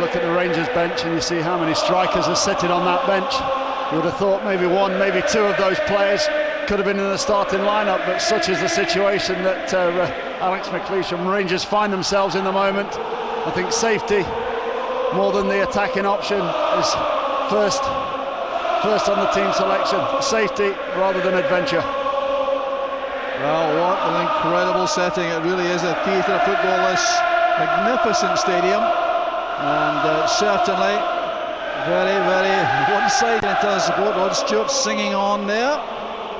look at the Rangers bench and you see how many strikers are sitting on that bench. You would have thought maybe one, maybe two of those players could have been in the starting lineup, but such is the situation that Alex McLeish and Rangers find themselves in the moment. I think safety, more than the attacking option, is first on the team selection. Safety rather than adventure. Well, what an incredible setting. It really is a theatre of football, this magnificent stadium, and certainly very, very one-sided in terms of support. Rod Stewart singing on there.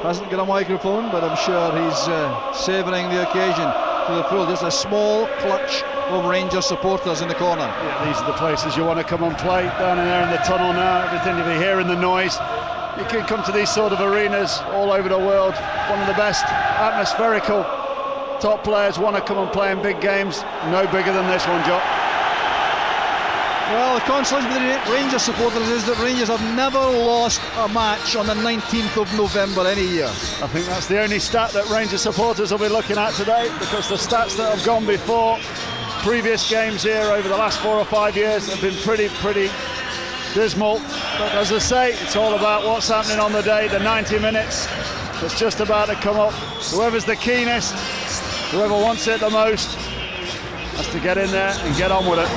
Hasn't got a microphone, but I'm sure he's savouring the occasion to the full. Just a small clutch of Rangers supporters in the corner. Yeah, these are the places you want to come and play. Down in there in the tunnel now, everything, you'll be hearing the noise. You can come to these sort of arenas all over the world. One of the best atmospherical top players want to come and play in big games. No bigger than this one, Jock. Well, the consolation for the Rangers supporters is that Rangers have never lost a match on the 19th of November any year. I think that's the only stat that Rangers supporters will be looking at today, because the stats that have gone before, previous games here over the last 4 or 5 years, have been pretty dismal. But as I say, it's all about what's happening on the day, the 90 minutes that's just about to come up. Whoever's the keenest, whoever wants it the most, has to get in there and get on with it.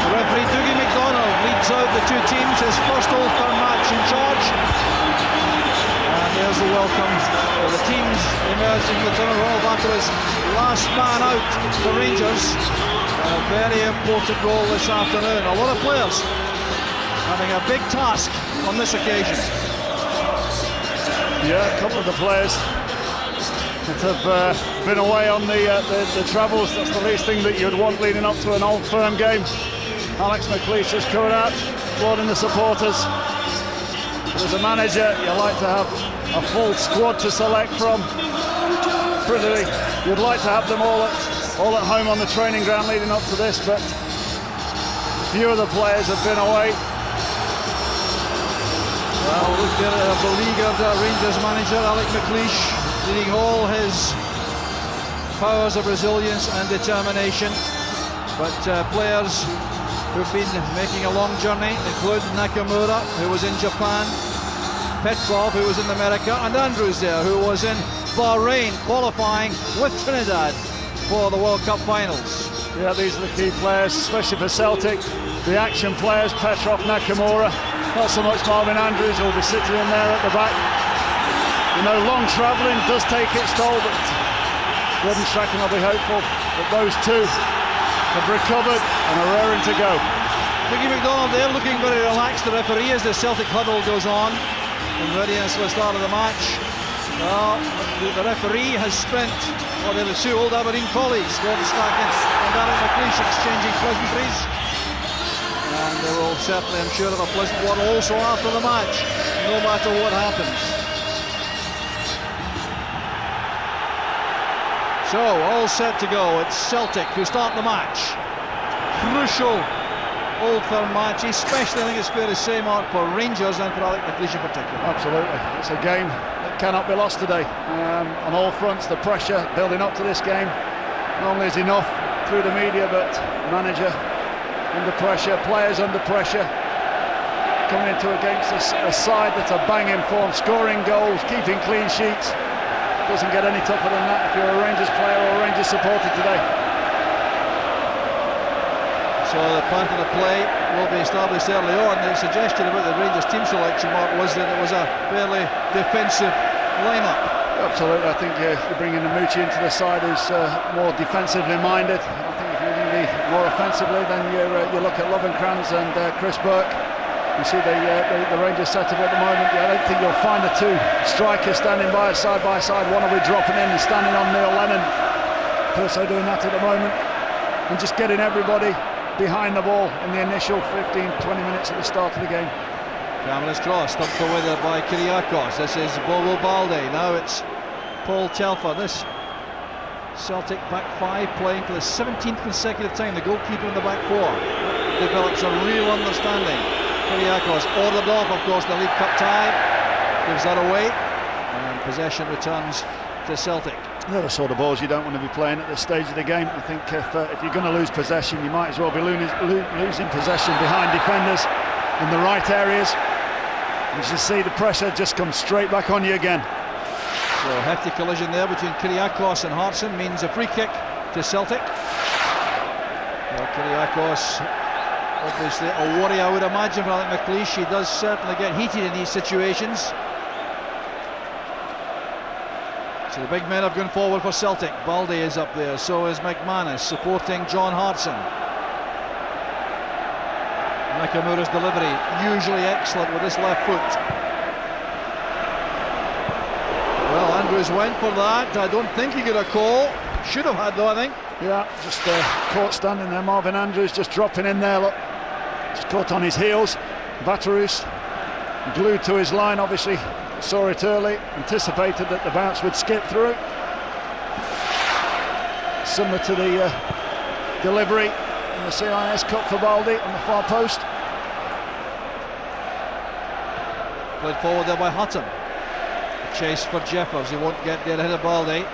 Referee Dougie McDonald leads out the two teams, his first Old Firm match in charge. And there's the welcome for the teams emerging from the tunnel. Rolf after his last man out, the Rangers. A very important role this afternoon. A lot of players having a big task on this occasion. Yeah, a couple of the players that have been away on the travels. That's the least thing that you'd want leading up to an Old Firm game. Alex McLeish is coming out, applauding the supporters. As a manager, you like to have a full squad to select from. Pretty, you'd like to have them all at home on the training ground leading up to this, but a few of the players have been away. Well, look at a beleaguered Rangers manager, Alex McLeish, needing all his powers of resilience and determination. But players who've been making a long journey, including Nakamura, who was in Japan, Petrov, who was in America, and Andrews there, who was in Bahrain, qualifying with Trinidad for the World Cup finals. Yeah, these are the key players, especially for Celtic. The action players, Petrov, Nakamura, not so much Marvin Andrews, who will be sitting in there at the back. You know, long travelling does take its toll, but Gordon Strachan will be hopeful that those two have recovered and are raring to go. Dougie McDonald there looking very relaxed, the referee, as the Celtic huddle goes on in readiness for the start of the match. Well, the referee has spent, well, they're the two old Aberdeen colleagues, Gordon Strachan and Alex McLeish, exchanging pleasantries. And they will certainly, I'm sure, have a pleasant one also after the match, no matter what happens. So, all set to go. It's Celtic who start the match. Crucial Old Firm match, especially, I think it's fair to say, Mark, for Rangers and for Alex McLeish in particular. Absolutely. It's a game that cannot be lost today. On all fronts, the pressure building up to this game not only is enough through the media, but manager under pressure, players under pressure, coming into against a side that's a banging form, scoring goals, keeping clean sheets. Doesn't get any tougher than that if you're a Rangers player or a Rangers supporter today. So the pattern of play will be established early on. The suggestion about the Rangers team selection, Mark, was that it was a fairly defensive lineup. Absolutely. I think you're bringing Amuchi into the side who's more defensively minded. I think if you're going to be more offensively, then you look at Lovenkrands and Chris Burke. You see the Rangers setup at the moment. I don't think you'll find the two strikers standing by side. One will be dropping in and standing on Neil Lennon. Perso doing that at the moment. And just getting everybody behind the ball in the initial 15-20 minutes at the start of the game. Cameron's cross, stumped away there by Kyriakos. This is Bobo Balde. Now it's Paul Telfer. This Celtic back five playing for the 17th consecutive time. The goalkeeper in the back four develops a real understanding. Kyriakos ordered off, of course, the League Cup tie, gives that away, and possession returns to Celtic. They're the sort of balls you don't want to be playing at this stage of the game. I think if you're going to lose possession, you might as well be losing possession behind defenders in the right areas. As you see, the pressure just comes straight back on you again. So a hefty collision there between Kyriakos and Hartson means a free kick to Celtic. Well, Kyriakos, obviously a worry, I would imagine, for Alec McLeish. He does certainly get heated in these situations. So the big men have gone forward for Celtic. Baldy is up there, so is McManus, supporting John Hartson. Nakamura's delivery, usually excellent with this left foot. Well, Andrews went for that. I don't think he got a call. Should have had, though, I think. Yeah, just caught standing there. Marvin Andrews just dropping in there, look. Just caught on his heels. Vaterus glued to his line, obviously. Saw it early, anticipated that the bounce would skip through. Similar to the delivery in the CIS Cup for Baldy on the far post. Played forward there by Hutton. A chase for Jeffers, he won't get there ahead of Baldy.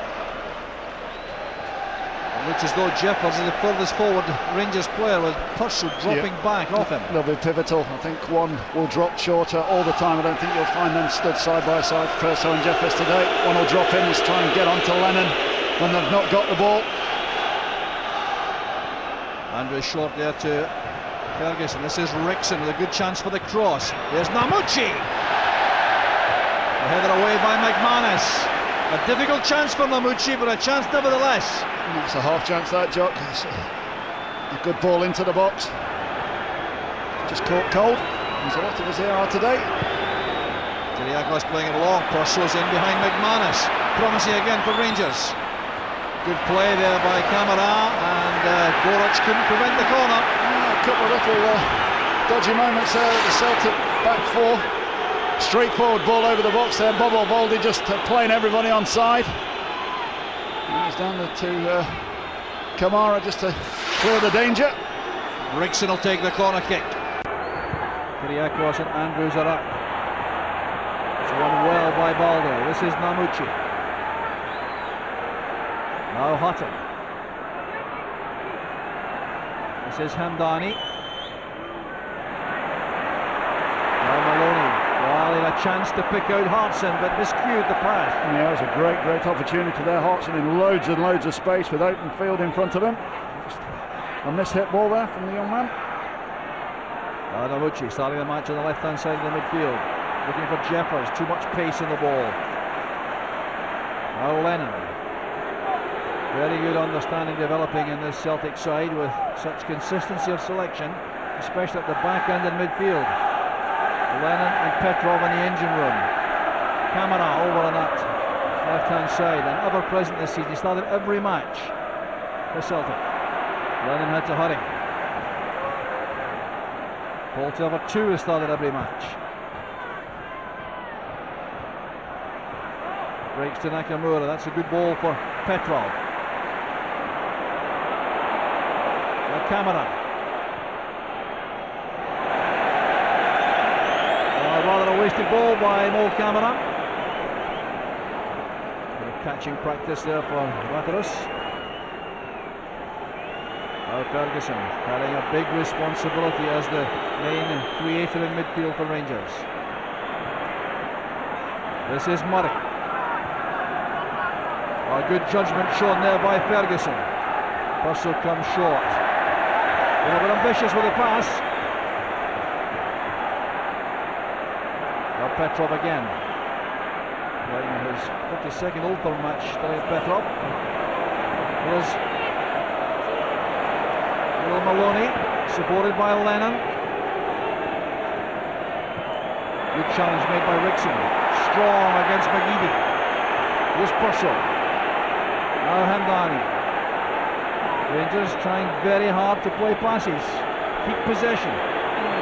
It looks as though Jeffers is the furthest forward Rangers player, with Purcell dropping back off him. They'll be pivotal. I think one will drop shorter all the time. I don't think you'll find them stood side by side, Purcell and Jeffers today. One will drop in, just try and get onto Lennon when they've not got the ball. Andrews short there to Ferguson. This is Rickson with a good chance for the cross. There's Namucci. The header away by McManus. A difficult chance for Namucci, but a chance nevertheless. It's a half chance, that, Jock. It's a good ball into the box. Just caught cold. There's a lot of us here are today. Kyriakos playing it along. Purcell's in behind McManus. Promising again for Rangers. Good play there by Camara, and Goric couldn't prevent the corner. A couple of little dodgy moments there at the Celtic back four. Straightforward ball over the box there. Bobo Baldy just playing everybody on side. He's down to Kamara just to clear the danger. Rickson will take the corner kick. Kyriakos and Andrews are up. It's won well by Baldy. This is Namucci. Now Hutton. This is Hamdani. Now Maloney. Well, he had a chance to pick out Hartson, but miscued the pass. Yeah, it was a great opportunity there. Hartson in loads and loads of space with open field in front of him. Just a mishit ball there from the young man. Namucci starting the match on the left-hand side of the midfield. Looking for Jeffers. Too much pace in the ball. Now Lennon. Very good understanding developing in this Celtic side with such consistency of selection, especially at the back end and midfield. Lennon and Petrov in the engine room. Camara over on that left-hand side, and ever present this season. He started every match for Celtic. Lennon had to hurry. Paul Tilver too has started every match. Breaks to Nakamura. That's a good ball for Petrov. Camera. Rather a wasted ball by Mo Camera. Catching practice there for Vaterus. Now Ferguson carrying a big responsibility as the main creator in midfield for Rangers. This is Murray. A good judgment shown there by Ferguson. Purcell comes short. A little bit ambitious with the pass. Now Petrov again. Playing his 52nd Old Firm match, Darius Petrov. Here's Will Maloney, supported by Lennon. Good challenge made by Rickson. Strong against McGeady. Here's Purcell. Now Hamdani. Rangers trying very hard to play passes, keep possession.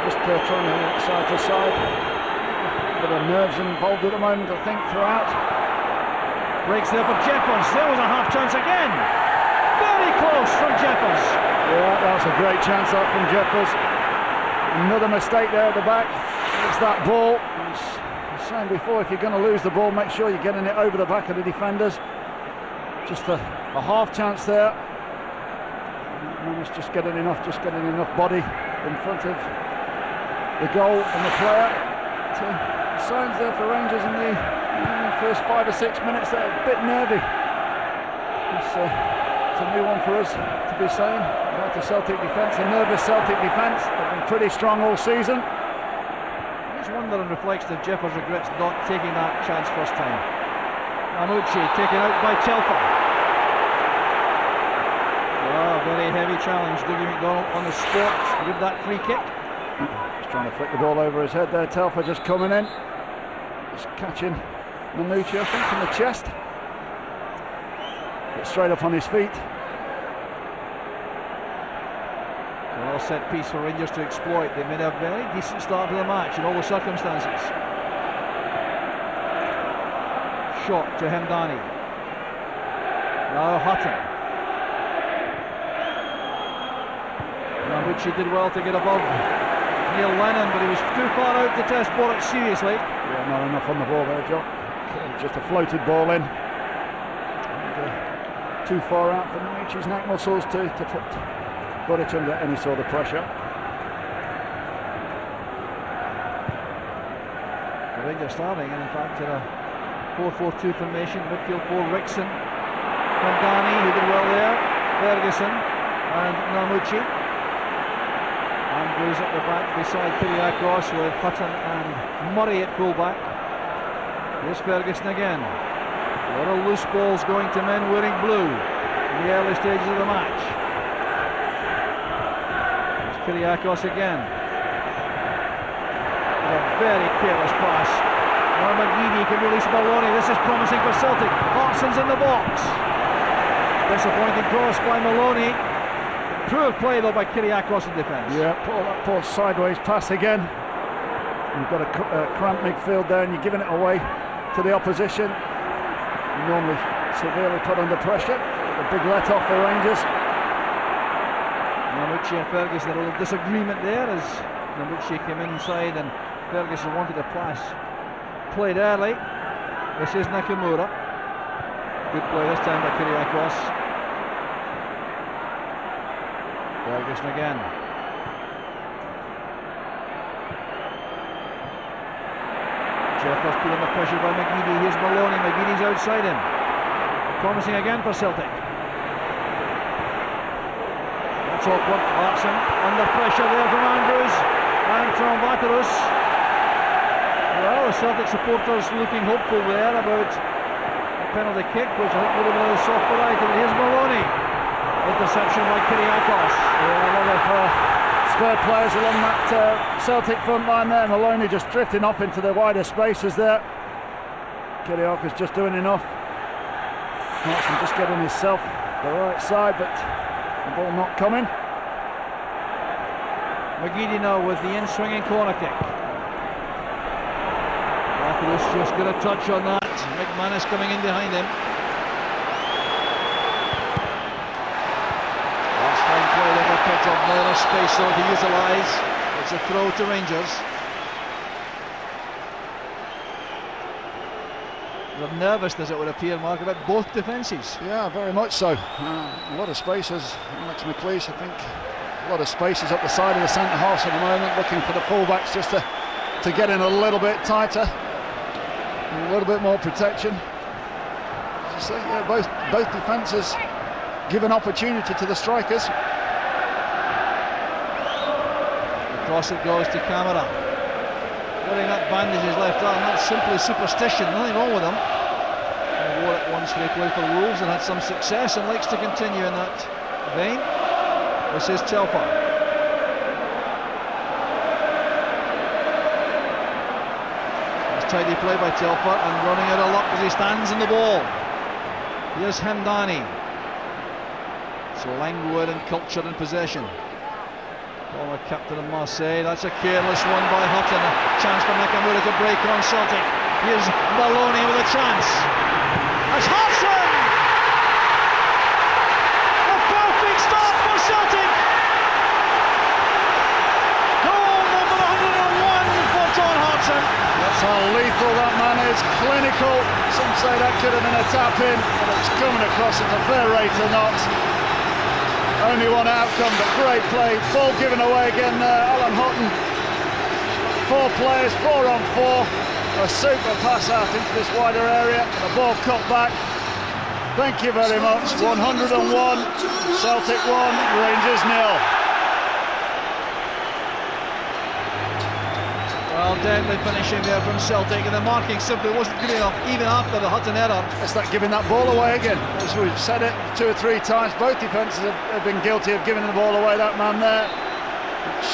Just trying to side to side. A bit of nerves involved at the moment, I think, throughout. Breaks there for Jeffers. There was a half chance again. Very close from Jeffers. Yeah, that was a great chance out from Jeffers. Another mistake there at the back. It's that ball. I was saying before, if you're going to lose the ball, make sure you're getting it over the back of the defenders. just a half chance there. It's just getting enough body in front of the goal and the player. Signs there for Rangers in the first 5 or 6 minutes. They're a bit nervy. It's a new one for us to be saying about the Celtic defence. A nervous Celtic defence. They've been pretty strong all season. I just wonder and reflects that Jeffers regrets not taking that chance first time. Amuchi taken out by Telfer. Oh, very heavy challenge. Dougie McDonald on the spot with that free kick. Just trying to flick the ball over his head there. Telfer just coming in. Just catching Manucci, I think, from the chest. But straight up on his feet. Well, set piece for Rangers to exploit. They made a very decent start to the match in all the circumstances. Shot to Hemdani. Now Hutton. Which he did well to get above Neil Lennon, but he was too far out to test Boruc seriously. Yeah, not enough on the ball there, John. Just a floated ball in. And, too far out for Manucci's neck muscles to put Boruc under any sort of pressure. The Rangers starting, and in fact, in a 4-4-2 formation, midfield 4, Rickson, Hemdani, who did well there, Ferguson, and Namucci. Goes at the back beside Kyriakos with Hutton and Murray at fullback. Here's Ferguson again. A lot of loose balls going to men wearing blue in the early stages of the match. Here's Kyriakos again. A very careless pass. Now McGeady can release Maloney. This is promising for Celtic. Hartson's in the box. Disappointing cross by Maloney. Poor play though by Kyriakos in defence. Yeah, poor sideways pass again. You've got a cramped midfield there and you're giving it away to the opposition. You're normally severely put under pressure. A big let off for Rangers. Namucci and Ferguson, a little disagreement there as Namucci came inside and Ferguson wanted a pass. Played early. This is Nakamura. Good play this time by Kyriakos. Ferguson again. Jeffers put under pressure by McGeady. Here's Maloney. McGeady's outside him. Promising again for Celtic. That's awkward. Larson under pressure there from Andrews and from Vaterus. Well, the Celtic supporters looking hopeful there about a penalty kick, which I think would have been a soft variety. But here's Maloney. Interception by Kyriakos. Yeah, a lot of spare players along that Celtic front line there. Maloney just drifting off into the wider spaces there. Kyriakos just doing enough. Hartson just getting himself the right side, but the ball not coming. McGeady now with the in-swinging corner kick. Vaterus just got a touch on that. McManus coming in behind him. Now space though to utilise. It's a throw to Rangers. They're nervousness, it would appear, Mark, about both defences. Yeah, very much so. A lot of spaces. Alex McLeish, I think, a lot of spaces up the side of the centre half at the moment, looking for the fullbacks just to get in a little bit tighter, a little bit more protection. As I say, yeah, both defences give an opportunity to the strikers. Across it goes to Camara. Wearing that bandage his left arm, that's simply superstition, nothing wrong with him. He wore it once when he played for the Wolves and had some success and likes to continue in that vein. This is Telfer. That's tidy play by Telfer and running out of luck as he stands in the ball. Here's Hemdani. So languid and cultured in possession. Former captain of Marseille. That's a careless one by Hutton. A chance for Nakamura to break on Celtic. Here's Maloney with a chance. That's Hudson! A perfect start for Celtic! Goal number 101 for John Hudson. That's how lethal that man is clinical. Some say that could have been a tap-in, but it's coming across at a fair rate or not. Only one outcome, but great play. Ball given away again there, Alan Houghton. 4 players, 4 on 4. A super pass out into this wider area, and the ball cut back. Thank you very much. 101, Celtic 1, Rangers 0. Well, deadly finishing there from Celtic, and the marking simply wasn't good enough, even after the Hutton error. It's like giving that ball away again. As we've said it 2 or 3 times, both defences have been guilty of giving the ball away. That man there,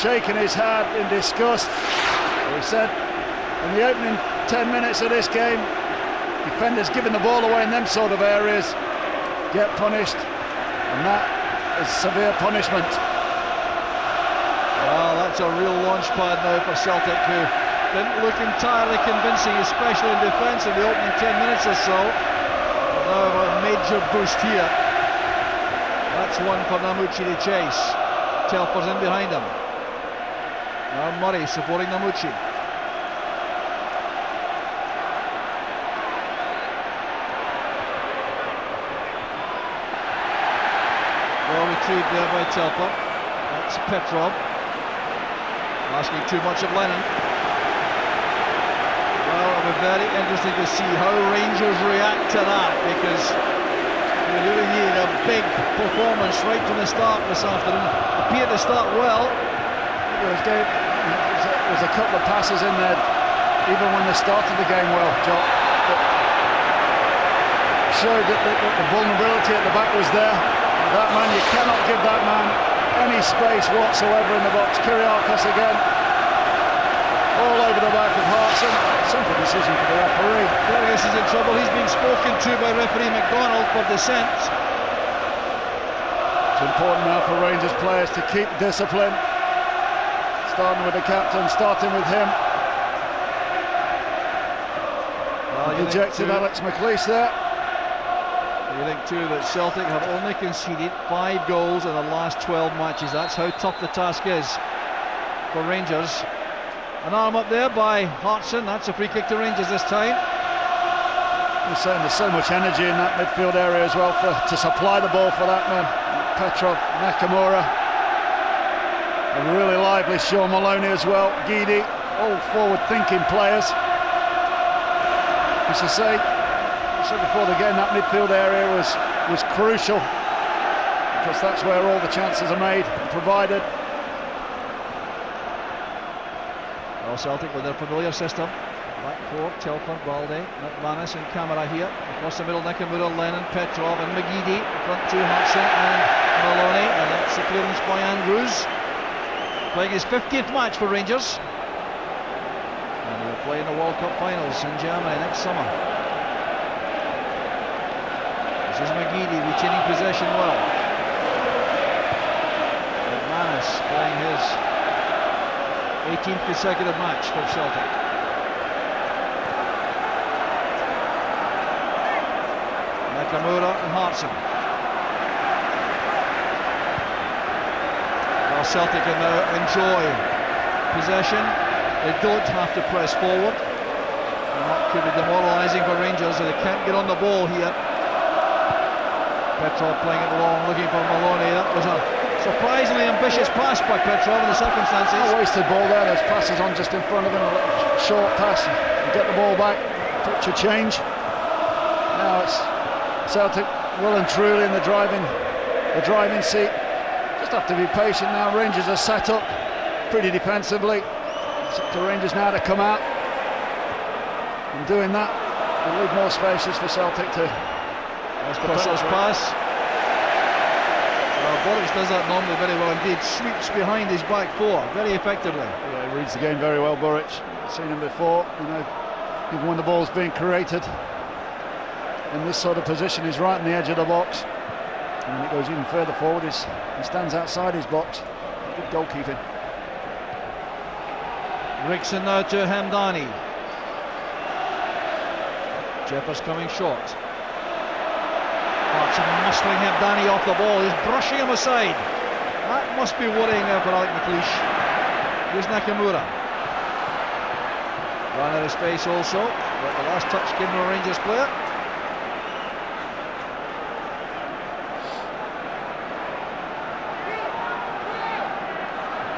shaking his head in disgust. We said in the opening 10 minutes of this game, defenders giving the ball away in them sort of areas get punished, and that is severe punishment. Well, that's a real launch pad now for Celtic, who didn't look entirely convincing, especially in defence in the opening 10 minutes or so. Now a major boost here. That's one for Namucci to chase. Telfer's in behind him. Now Murray supporting Namucci. Well retrieved there by Telfer. That's Petrov. Asking too much of Lennon. Well, it'll be very interesting to see how Rangers react to that, because they really needed a big performance right from the start this afternoon. Appeared to start well. There's a couple of passes in there, even when they started the game well, Jock, that showed that the vulnerability at the back was there. That man, you cannot give that man any space whatsoever in the box. Kyriakos again, all over the back of Hartson. Simple decision for the referee. Fergus is in trouble. He's been spoken to by referee McDonald for dissent. It's important now for Rangers players to keep discipline, starting with the captain, starting with him. Well, ejected Alex McLeish there. You think too that Celtic have only conceded 5 goals in the last 12 matches. That's how tough the task is for Rangers. An arm up there by Hartson. That's a free kick to Rangers this time. You're saying there's so much energy in that midfield area as well to supply the ball for that man. Petrov, Nakamura, a really lively Sean Maloney as well. Guidi, all forward-thinking players. As I say, before the game, that midfield area was crucial, because that's where all the chances are made and provided. Well, Celtic with their familiar system. Back 4, Telfer, Balde, McManus and Camara here. Across the middle, Nakamura, Lennon, Petrov and McGeady. Front 2, Hudson and Maloney, and that's the clearance by Andrews. Playing his 50th match for Rangers. And he'll play in the World Cup finals in Germany next summer. This is McGeady retaining possession well. McManus playing his 18th consecutive match for Celtic. Nakamura and Hartson. Well, Celtic can now enjoy possession. They don't have to press forward, and that could be demoralising for Rangers if they can't get on the ball here. Petrov playing it long, looking for Maloney. That was a surprisingly ambitious pass by Petrov in the circumstances. A wasted ball there. There's passes on just in front of him. A short pass, get the ball back, touch a change. Now it's Celtic well and truly in the driving seat. Just have to be patient now. Rangers are set up pretty defensively. It's up to Rangers now to come out, and doing that will leave more spaces for Celtic to. Crosso's pass. Boric does that normally very well indeed. Sweeps behind his back 4 very effectively. Yeah, he reads the game very well, Boric. Seen him before. You know, even when the ball's being created in this sort of position, he's right on the edge of the box. And when it goes even further forward, he stands outside his box. Good goalkeeping. Rickson now to Hamdani. Jeffers coming short. Hartson muscling Hamdani off the ball. He's brushing him aside. That must be worrying now for Alec McLeish. Here's Nakamura. Run out of space also. but the last touch came from a Rangers player.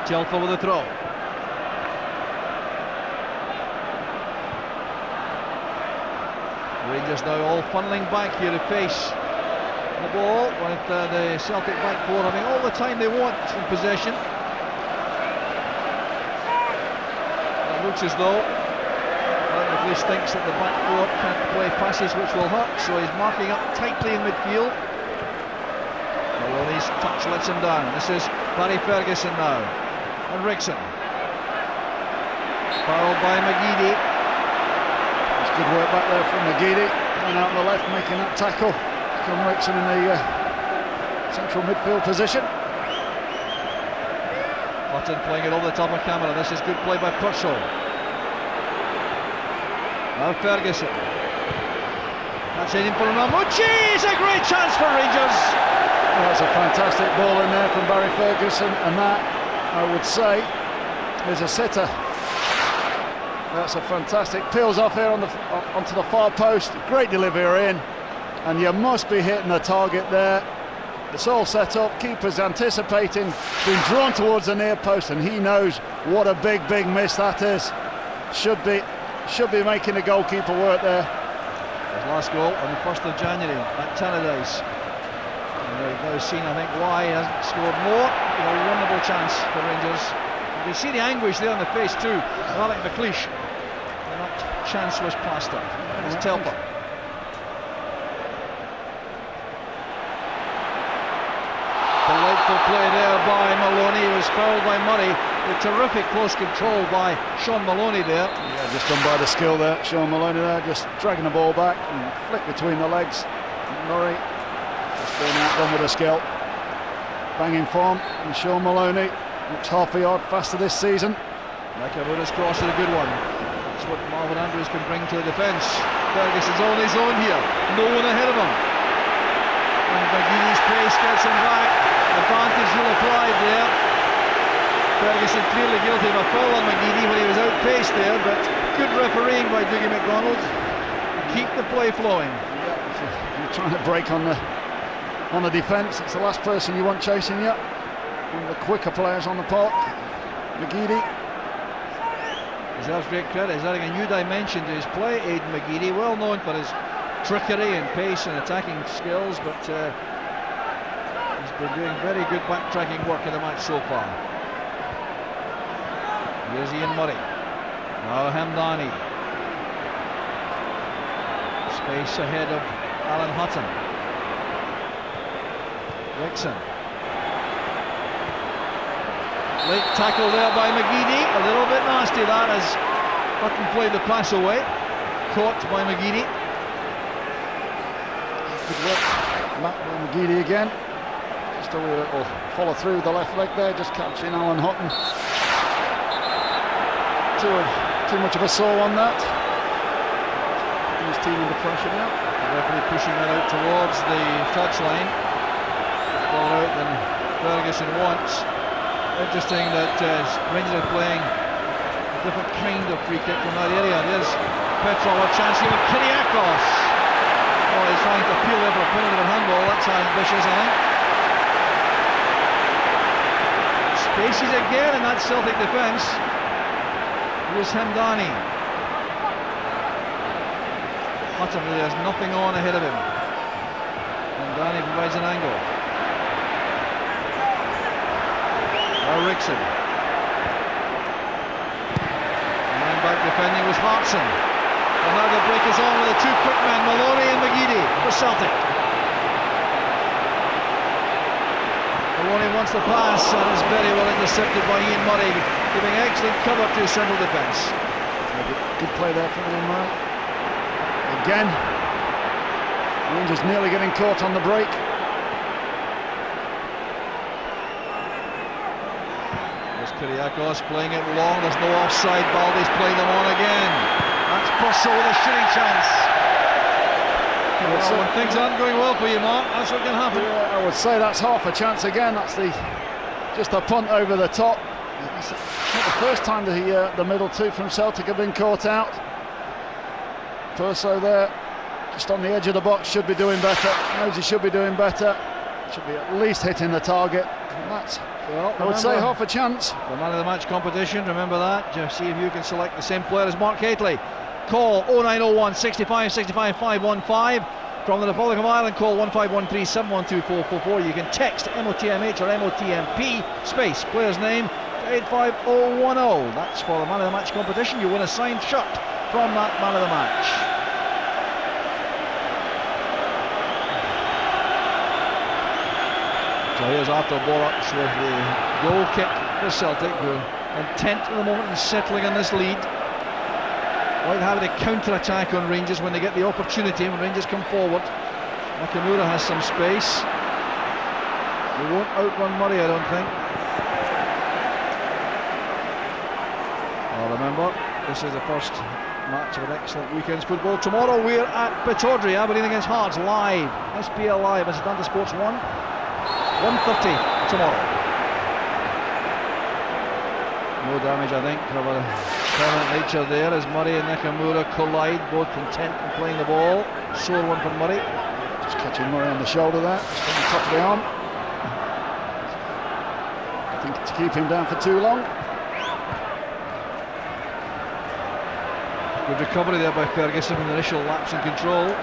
Telfer with the throw. Rangers now all funneling back here to face the ball with the Celtic back four having all the time they want in possession. It looks as though McLeish thinks that the back four can't play passes which will hurt, so he's marking up tightly in midfield. Maloney's touch lets him down. This is Barry Ferguson now, and Rickson. Fouled by McGeady. Good work back there from McGeady, coming out on the left, making that tackle. Come Rickson in the central midfield position. Hutton playing it over the top of camera. This is good play by Purcell. Now Ferguson. That's in for Mamucci. It's a great chance for Rangers. That's a fantastic ball in there from Barry Ferguson, and that, I would say, is a sitter. That's a fantastic, peels off here onto the far post, great delivery in, and you must be hitting the target there. It's all set up, keeper's anticipating, being drawn towards the near post, and he knows what a big miss that is. Should be making the goalkeeper work there. His last goal on the 1st of January at Tannadice. And we've now seen, I think, why he hasn't scored more. A wonderful chance for Rangers. You see the anguish there on the face too, Alec McLeish. And that chance was past him. It's Telfer. Delightful play there by Maloney. He was fouled by Murray. The terrific close control by Sean Maloney there. Yeah, just done by the skill there. Sean Maloney there, just dragging the ball back and flick between the legs. Murray just being outdone with a skill. Banging form, and Sean Maloney looks half a yard faster this season. Nakamura's cross is a good one. That's what Marvin Andrews can bring to the defence. Ferguson's on his own here. No one ahead of him. And McGeady's pace gets him back. Advantage will apply there. Ferguson clearly guilty of a foul on McGeady when he was outpaced there, but good refereeing by Dougie McDonald. Keep the play flowing. Yeah, if you're trying to break on the defence, it's the last person you want chasing you. One of the quicker players on the park, McGeady. Deserves great credit. He's adding a new dimension to his play, Aidan McGeady, well known for his trickery and pace and attacking skills, but he's been doing very good backtracking work in the match so far. Here's Ian Murray. Now Hamdani. Space ahead of Alan Hutton. Rickson. Late tackle there by McGeady. A little bit nasty that as Hutton played the pass away. Caught by McGeady. Good work back by McGeady again. Just a little follow through the left leg there, just catching Alan Hutton. Too much of a saw on that. Putting his team under pressure now. The referee pushing that out towards the touchline. Far out than Ferguson wants. Interesting that Rangers are playing a different kind of free kick from that area. There's Petrov, a chance here with Kyriakos. Oh, he's trying to appeal there for a penalty of handball. That's ambitious, I think. Spaces again in that Celtic defence. Here's Hamdani. Hutton really has nothing on ahead of him. Hamdani provides an angle. Now Rickson. And back defending was Hartson. And now the break is on with the two quick men, Maloney and McGeady for Celtic. Maloney wants the pass and is very well intercepted by Ian Murray, giving excellent cover to his central defence. Good play there from Ian Murray. Again, Rangers nearly getting caught on the break. Kyriakos playing it long, there's no offside. Baldy's playing them on again. That's Purcell with a shooting chance. Well, when things aren't going well for you, Mark, that's what can happen. Yeah, I would say that's half a chance again. That's just a punt over the top. It's not the first time the middle two from Celtic have been caught out. Perso there, just on the edge of the box, should be doing better. Knows he should be doing better. Should be at least hitting the target. And that's, well, I would say, half a chance. The man of the match competition, remember that. Just see if you can select the same player as Mark Hateley. Call 0901 65 65 515. From the Republic of Ireland, call 1513 712 444. You can text MOTMH or MOTMP space player's name to 85010. That's for the man of the match competition. You win a signed shirt from that man of the match. So here's Arthur Borax with the goal kick for Celtic, who are intent at the moment in settling on this lead. Quite happy to counter-attack on Rangers when they get the opportunity, when Rangers come forward. Nakamura has some space. He won't outrun Murray, I don't think. Well, remember, this is the first match of an excellent weekend's football. Tomorrow we're at Pittodrie, Aberdeen against Hearts, live. SPL Live, as Atlanta Sports 1. 1:30 tomorrow. No damage, I think, of a permanent nature there as Murray and Nakamura collide, both intent on playing the ball. Sore one for Murray. Just catching Murray on the shoulder there, just on the top of the arm. I think to keep him down for too long. Good recovery there by Ferguson from the initial lapse in control.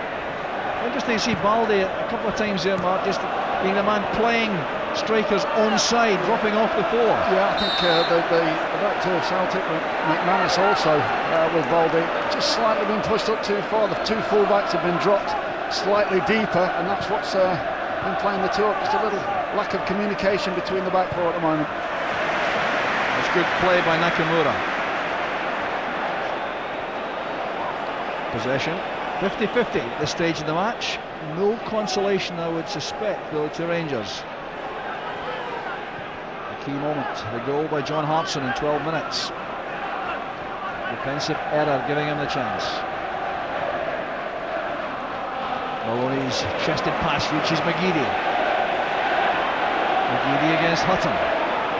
Interesting to see Baldy a couple of times there, Mark, just being the man playing strikers onside, dropping off the floor. Yeah, I think the back two of Celtic, McManus also with Baldy, just slightly been pushed up too far. The two fullbacks have been dropped slightly deeper, and that's what's been playing the two up. Just a little lack of communication between the back four at the moment. That's good play by Nakamura. Possession 50-50 at this stage of the match. No consolation, I would suspect, though, to Rangers. A key moment, the goal by John Hartson in 12 minutes. Defensive error giving him the chance. Maloney's chested pass reaches McGeady. McGeady against Hutton.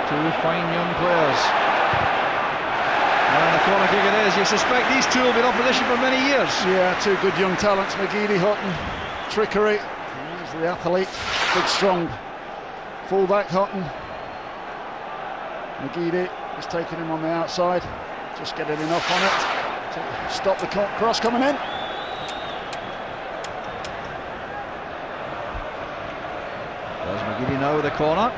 Two fine young players. And the corner kick it is. You suspect these two will be in opposition for many years. Yeah, two good young talents, McGeady, Hutton. Trickery, he's the athlete, big strong fullback Hutton. McGeady is taking him on the outside, just getting enough on it to stop the cross coming in. There's McGeady now with the corner.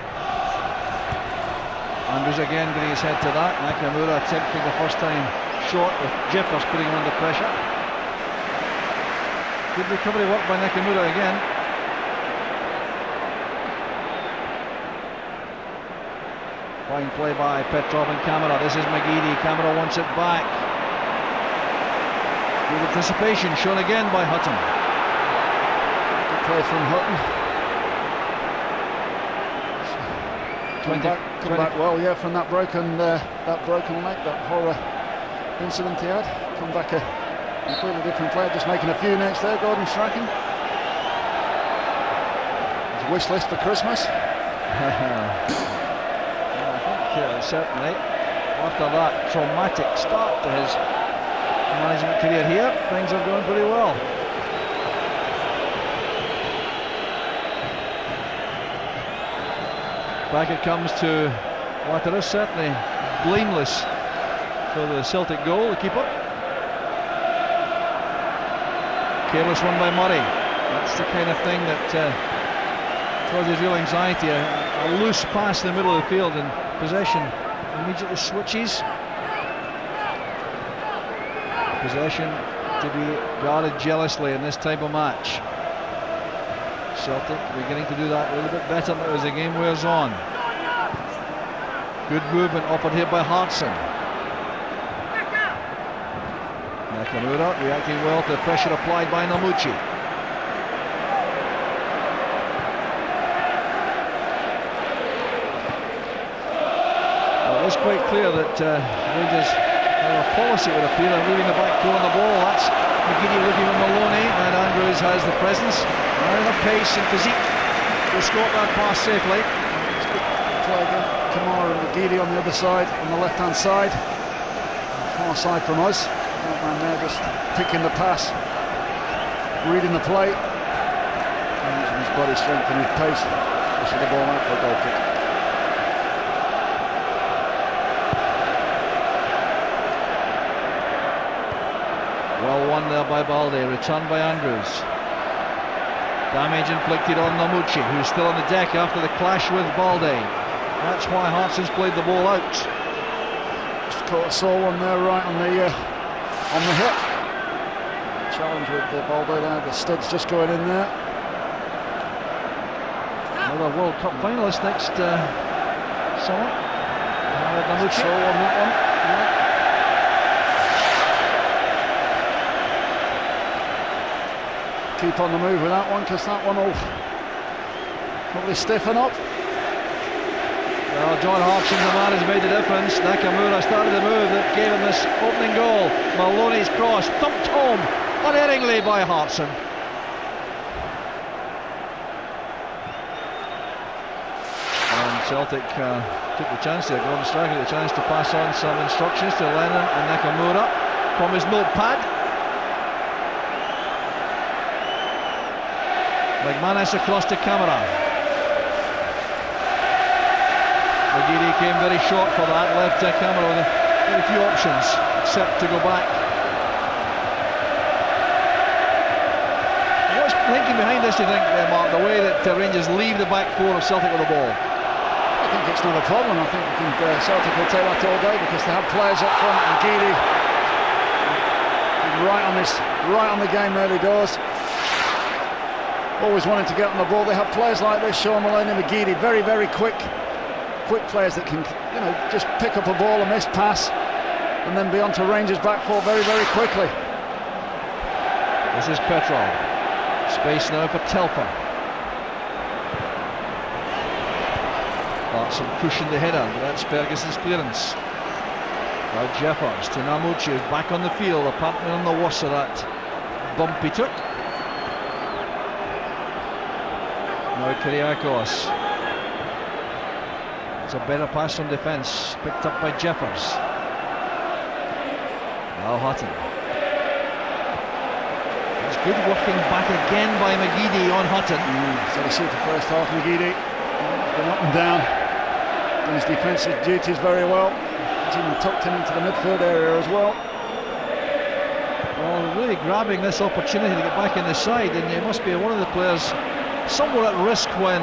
Andrews again getting his head to that. Nakamura attempting the first time shot with Jeffers putting him under pressure. Good recovery work by Nakamura again. Fine play by Petrov and Kamara. This is McGeady. Kamara wants it back. Good anticipation shown again by Hutton. Good play from Hutton. Come back well, yeah, from that broken leg, that horror incident he had. Come back a completely different player, just making a few notes there. Gordon Strachan. His wish list for Christmas. I think certainly after that traumatic start to his management career here, things are going pretty well. Back it comes to what it is certainly blameless for the Celtic goal, the keeper. Careless one by Murray. That's the kind of thing that causes real anxiety. A loose pass in the middle of the field and possession immediately switches. Possession to be guarded jealously in this type of match. Celtic beginning to do that a little bit better as the game wears on. Good movement offered here by Hartson. Nakamura reacting well to the pressure applied by Namuchi. Well, it's quite clear that Rangers have a policy, it would appear, of leaving the back four on the ball. That's McGeady looking at Maloney, and Andrews has the presence and the pace and physique to score that pass safely. Play again. Kamara and McGeady on the other side, on the left-hand side, far side from us. Man there just picking the pass, reading the play, and using his body strength and his pace, pushing the ball out for a goal kick. Well won there by Balde, returned by Andrews. Damage inflicted on Namucci, who's still on the deck after the clash with Balde. That's why Hartson's played the ball out. Just caught a sore one there, right on the hip. Challenge with the Balde there, the studs just going in there. Another World Cup finalist next summer. Namucci. Sore on that one. Yeah. Keep on the move with that one, because that one will probably stiffen up. Well, John Hartson, the man who's made the difference. Nakamura started the move that gave him this opening goal. Maloney's cross thumped home unerringly by Hartson. And Celtic took the chance there. Gordon Strachan took the chance to pass on some instructions to Lennon and Nakamura from his notepad. McManus across to Camera. McGeady came very short for that, left Camera with very few options except to go back. What's thinking behind this, do you think, Mark, the way that Rangers leave the back four of Celtic with the ball? I think it's not a problem. I think Celtic will take that all day because they have players up front. McGeady right on the game early doors. Always wanting to get on the ball. They have players like this, Sean Maloney, McGeady, very, very quick players that can, just pick up a ball, a missed pass, and then be on to Rangers back four very, very quickly. This is Petrov. Space now for Telfer. Clarkson pushing the header, but that's Ferguson's clearance. Now Jeffers to Namucci, who's back on the field, apparently on the worst of that bump he took. Now Kyriakos. It's a better pass from defence, picked up by Jeffers. Now Hutton. It's good working back again by McGeady on Hutton. So you see the first half, McGeady been up and down, done his defensive duties very well. He's even tucked in into the midfield area as well. Well, really grabbing this opportunity to get back in the side, and he must be one of the players somewhat at risk when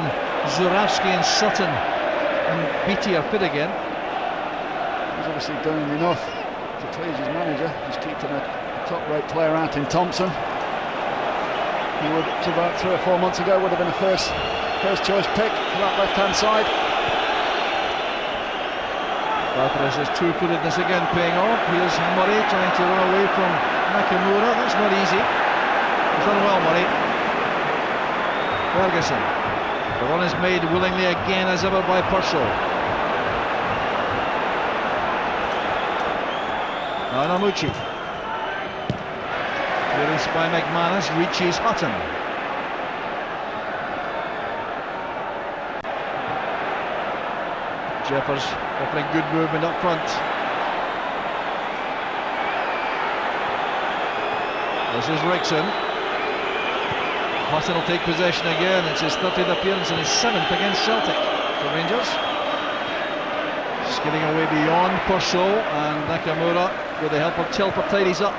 Zurawski and Sutton and Beattie are fit again. He's obviously doing enough to please his manager. He's keeping a top-rate player out in Thompson. He would, up to about 3 or 4 months ago, would have been a first choice pick for that left-hand side. Bartres is two-footedness again paying off. Here's Murray trying to run away from Nakamura. That's not easy. He's done well, Murray. Ferguson. The run is made willingly again as ever by Purcell. Now Namucci. Clearance by McManus, reaches Hutton. Jeffers offering good movement up front. This is Rickson. Hutton will take possession again. It's his 30th appearance and his 7th against Celtic for Rangers. Skidding away beyond Purcell, and Nakamura, with the help of Telfer, tidies up.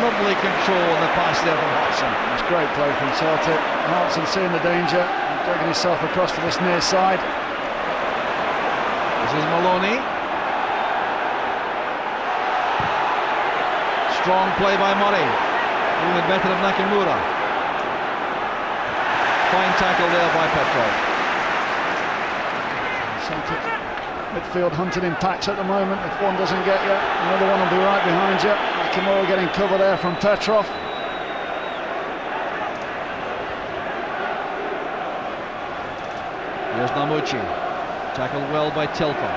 Lovely control on the pass there from Hartson. It's great play from Celtic. Hartson seeing the danger, dragging himself across to this near side. This is Maloney. Strong play by Murray. Doing the better of Nakamura. Fine tackle there by Petrov. Celtic midfield hunting in packs at the moment. If one doesn't get you, another one will be right behind you. Nakamura getting cover there from Petrov. Here's Namucci. Tackled well by Telfer.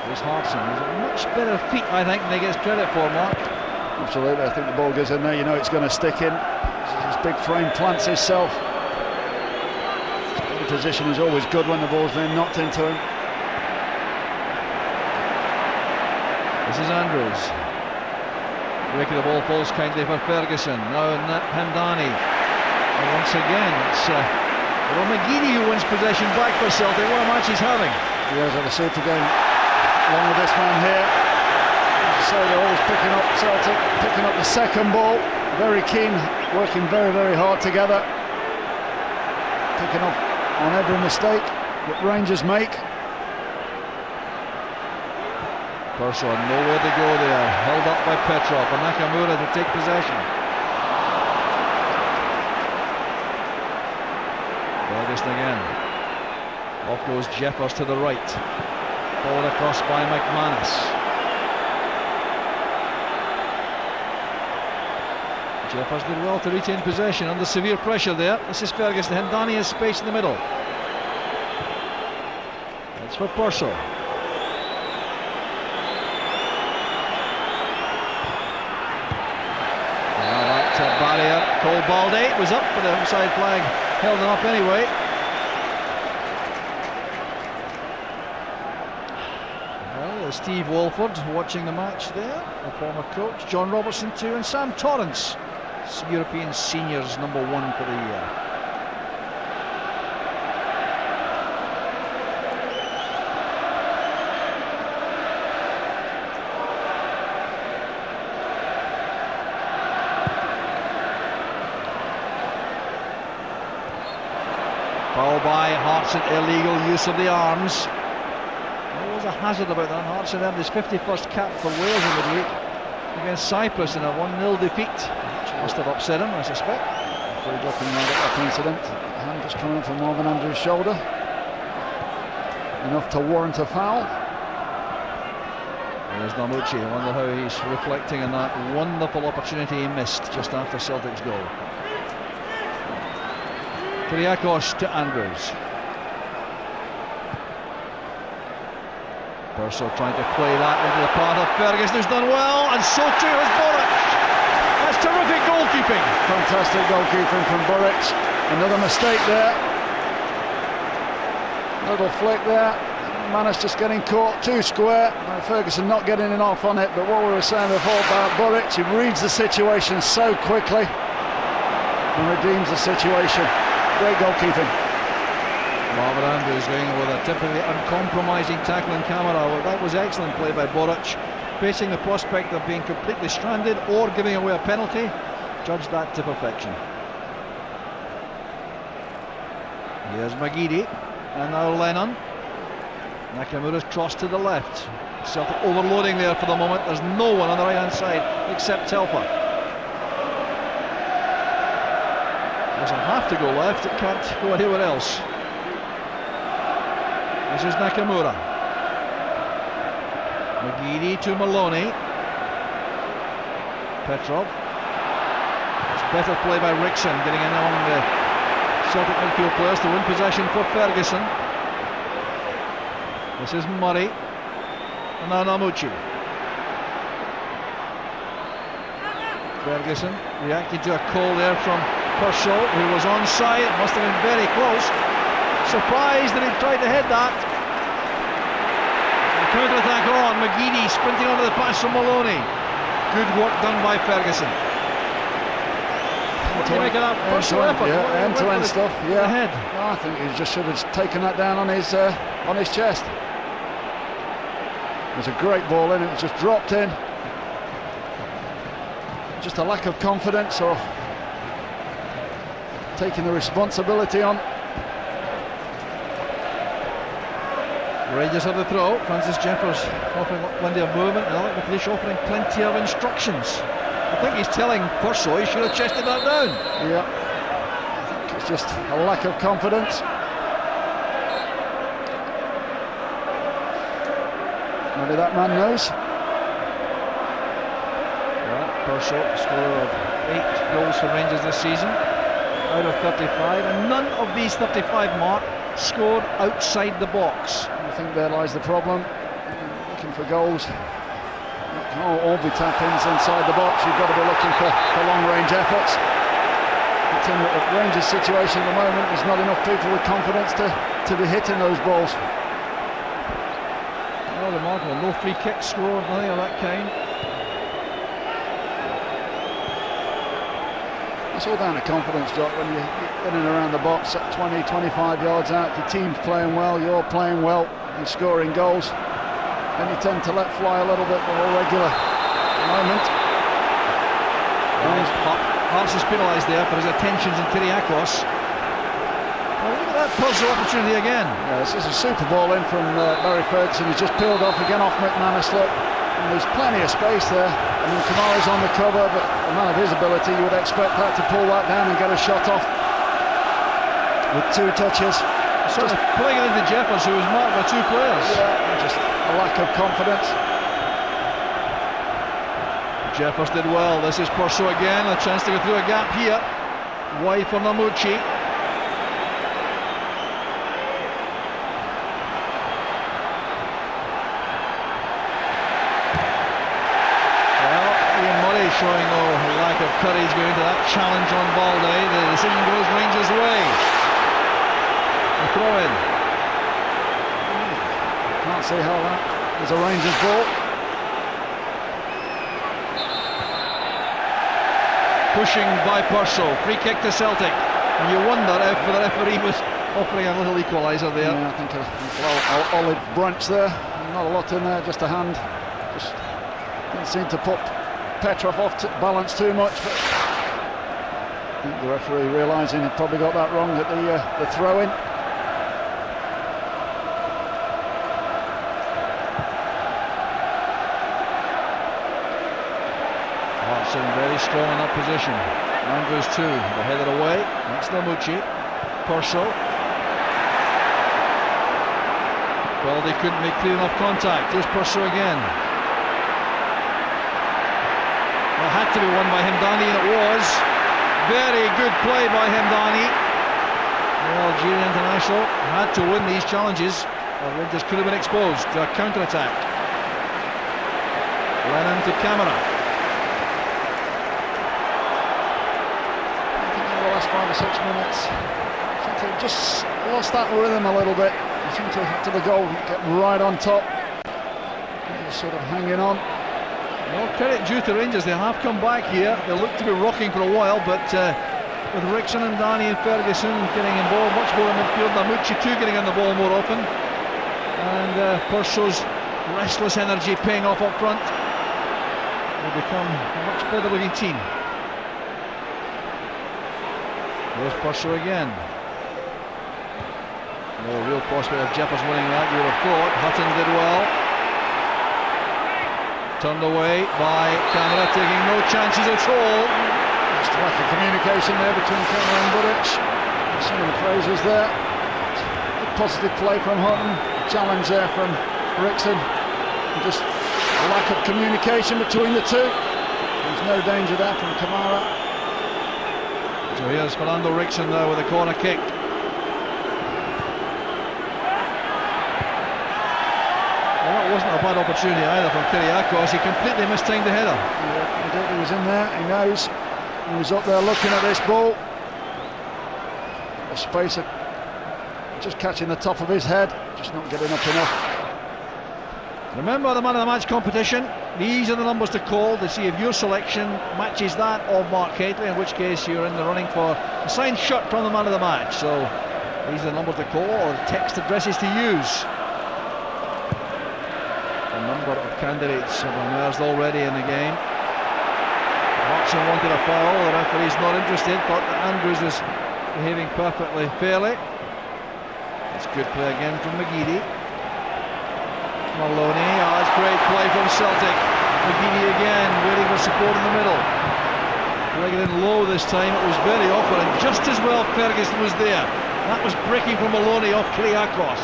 There's Hartson. He's a much better feet, I think, than he gets credit for, Mark. Absolutely. I think the ball goes in there. You know it's going to stick in. His big frame plants himself. The position is always good when the ball's being knocked into him. This is Andrews. Breaking the ball falls kindly for Ferguson. Now Hamdani. And once again, it's McGeady who wins possession back for Celtic. What a match he's having. Yes, I see it again. Along with this man here. As I say, they're always picking up Celtic, picking up the second ball. Very keen, working very, very hard together. Picking up on every mistake that Rangers make. Purcell had nowhere to go there, held up by Petrov and Nakamura to take possession. Ferguson again. Off goes Jeffers to the right. Followed across by McManus. Jeffers did well to retain possession under severe pressure there. This is Ferguson. Hamdani has space in the middle. It's for Purcell. Barrier, Cole Baldy was up, but the offside flag held him up anyway. Well, there's Steve Walford watching the match there, the former coach. John Robertson too, and Sam Torrance, European seniors #1 for the year. Foul by Hartson, illegal use of the arms. There was a hazard about that. Hartson earned his 51st cap for Wales in midweek against Cyprus in a 1-0 defeat, which must have upset him, I suspect. Afraid looking at that incident, hand just coming up from Marvin Andrews' shoulder, enough to warrant a foul. There's Namucci. I wonder how he's reflecting on that wonderful opportunity he missed just after Celtic's goal. Kyriakos to Andrews. Purcell trying to play that into the path of Ferguson, who's done well, and so too has Boric. That's terrific goalkeeping. Fantastic goalkeeping from Boric. Another mistake there. Little flick there. Manus just getting caught too square. Ferguson not getting enough on it, but what we were saying before about Boric, he reads the situation so quickly and redeems the situation. Great goalkeeping. Marvin Andrews going with a typically uncompromising tackle in camera. Well, that was excellent play by Boric, facing the prospect of being completely stranded or giving away a penalty. Judged that to perfection. Here's McGeady, and now Lennon. Nakamura's cross to the left. Celtic overloading there for the moment. There's no one on the right hand side except Telfer. Doesn't have to go left, it can't go anywhere else. This is Nakamura. McGeady to Maloney. Petrov. It's better play by Rickson, getting in among the Celtic midfield players to win possession for Ferguson. This is Murray. And now Namucci. Ferguson reacting to a call there from Purcell, who was onside. It must have been very close. Surprised that he tried to head that. The counter-attack on. McGeady sprinting onto the pass from Maloney. Good work done by Ferguson. What do you make of that Purcell effort? Yeah, end-to-end stuff. Yeah, ahead. No, I think he just should have taken that down on his chest. It was a great ball in. It was just dropped in. Just a lack of confidence or taking the responsibility on. Rangers have the throw. Francis Jeffers offering plenty of movement, and Alec McLeish offering plenty of instructions. I think he's telling Purcell he should have chested that down. Yeah, I think it's just a lack of confidence. Maybe that man knows. Purcell, scorer of 8 goals for Rangers this season out of 35, and none of these 35, Mark, scored outside the box. I think there lies the problem. Looking for goals, it can't all be tap-ins inside the box. You've got to be looking for long-range efforts. It's in the Rangers situation at the moment, there's not enough people with confidence to be hitting those balls. Oh, remarkable, no free kicks scored, nothing of that kind. It's all down to confidence, Jock. When you're in and around the box at 20, 25 yards out, if your team's playing well, you're playing well, you're scoring goals, then you tend to let fly a little bit more regular moment. Hearts is penalised there for his attentions in Kyriakos. Well, look at that puzzle opportunity again. Yeah, this is a super ball in from Barry Ferguson. He's just peeled off again off McManus. Look, and there's plenty of space there. I mean, Kamara's on the cover, but a man of his ability, you would expect that to pull that down and get a shot off with 2 touches. Sort of playing it into Jeffers, who was marked by 2 players. Yeah, just a lack of confidence. Jeffers did well. This is Purso again, a chance to go through a gap here. Wide for Namucci. Well, Ian Murray showing no lack of courage going to that challenge on Balde. The decision goes Rangers' way. The throw in. Can't see how that is a Rangers ball. Pushing by Purso, free kick to Celtic. And you wonder if the referee was offering a little equaliser there. Yeah, I think a olive branch there. Not a lot in there, just a hand. Just didn't seem to put Petrov off balance too much. But I think the referee realising he'd probably got that wrong at the throw-in. Very strong in that position. Andrews too, the header away. That's Namucci. Purso. Well, they couldn't make clear enough contact. Here's Purso again. Well, had to be won by Hemdani, and it was. Very good play by Hemdani. The Algerian international had to win these challenges, or Rangers could have been exposed to a counter-attack. Lennon to camera. 5 or 6 minutes. They just lost that rhythm a little bit. They seem to the goal get right on top. Just sort of hanging on. Well, credit due to Rangers, they have come back here. They look to be rocking for a while, but with Rickson and Danny and Ferguson getting involved much more in midfield, Namucci too getting on the ball more often, and Purso's restless energy paying off up front, they become a much better looking team. There's Purso again. No real prospect of Jeffers winning that, you would have thought. Hutton did well. Turned away by Camara, taking no chances at all. Just lack of communication there between Camara and Budic. Some of the phrases there. Good positive play from Hutton. Challenge there from Rickson. And just a lack of communication between the two. There's no danger there from Camara. So here's Fernando Rickson now with a corner kick. Well, that wasn't a bad opportunity either from Kyriakos. He completely mistimed the header. Yeah, he was in there, he knows. He was up there looking at this ball. A space of just catching the top of his head, just not getting up enough. Remember the man of the match competition. These are the numbers to call to see if your selection matches that of Mark Headley, in which case you're in the running for a signed shirt from the man of the match. So these are the numbers to call, or text addresses to use. A number of candidates have emerged already in the game. Watson wanted a foul, the referee's not interested, thought that Andrews was behaving perfectly fairly. It's good play again from McGeady. Maloney, that's great play from Celtic. McGeady again, waiting for support in the middle. Playing it in low this time, it was very awkward, and just as well Ferguson was there. That was breaking from Maloney off Kyriakos.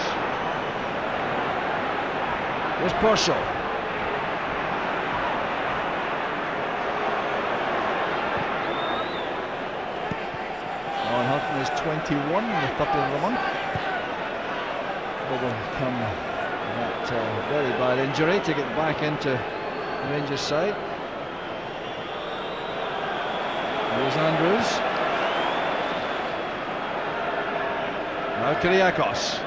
Here's Purso. Alan Hutton is 21, the 30th of the month. Overcome that very bad injury to get back into the Rangers side. Here's Andrews. Now Kyriakos.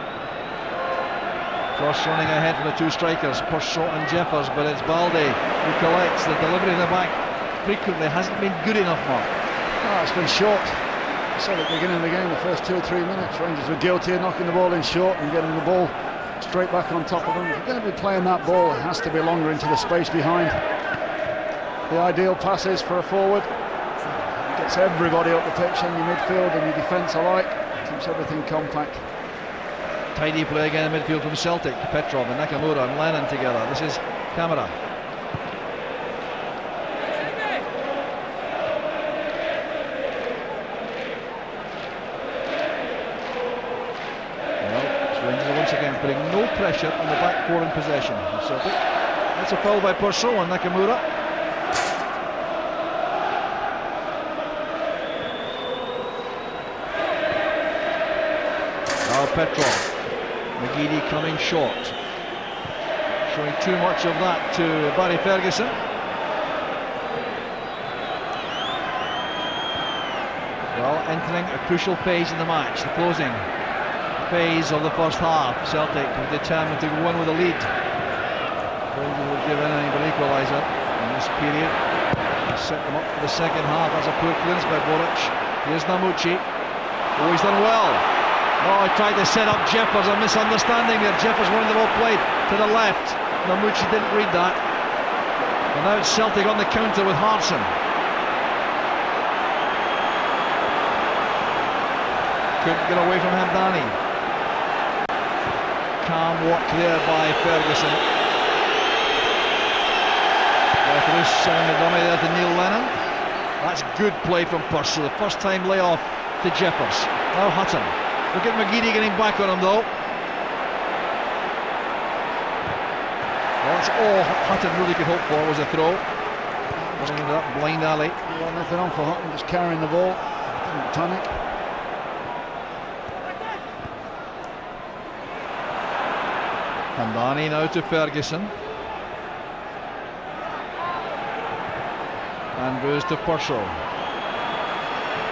Cross running ahead for the two strikers, Purso and Jeffers, but it's Balde who collects. The delivery in the back frequently hasn't been good enough, Mark. Oh, it's been short. I said at the beginning of the game, the first 2 or 3 minutes, Rangers were guilty of knocking the ball in short and getting the ball straight back on top of them. If you're going to be playing that ball, it has to be longer into the space behind. The ideal pass is for a forward. It gets everybody up the pitch, and your midfield and your defence alike. Keeps everything compact. Tidy play again in midfield from Celtic. Petrov and Nakamura and Lennon together. This is Camera. Once again putting no pressure on the back four in possession of Celtic. That's a foul by Purcell on Nakamura. Now Petrov. McGeady coming short. Showing too much of that to Barry Ferguson. Well, entering a crucial phase in the match, the closing phase of the first half. Celtic were determined to go on with a lead. Rangers would give in any equaliser in this period. Set them up for the second half. That's a poor clearance by Boric. Here's Namucci. Oh, he's done well. Oh, he tried to set up Jeffers. A misunderstanding there. Jeffers wanted the ball played to the left. Namucci didn't read that. And now it's Celtic on the counter with Hartson. Couldn't get away from Hamdani. Calm walk there by Ferguson. Referee showing the dummy there to Neil Lennon. That's good play from Purcell. The first time layoff to Jeffers. Now Hutton. Look at McGeady getting back on him though. Well, that's all Hutton really could hope for was a throw. Running into that blind alley. Yeah, nothing on for Hutton, just carrying the ball. Didn't panic. Hamdani now to Ferguson. Andrews to Purcell.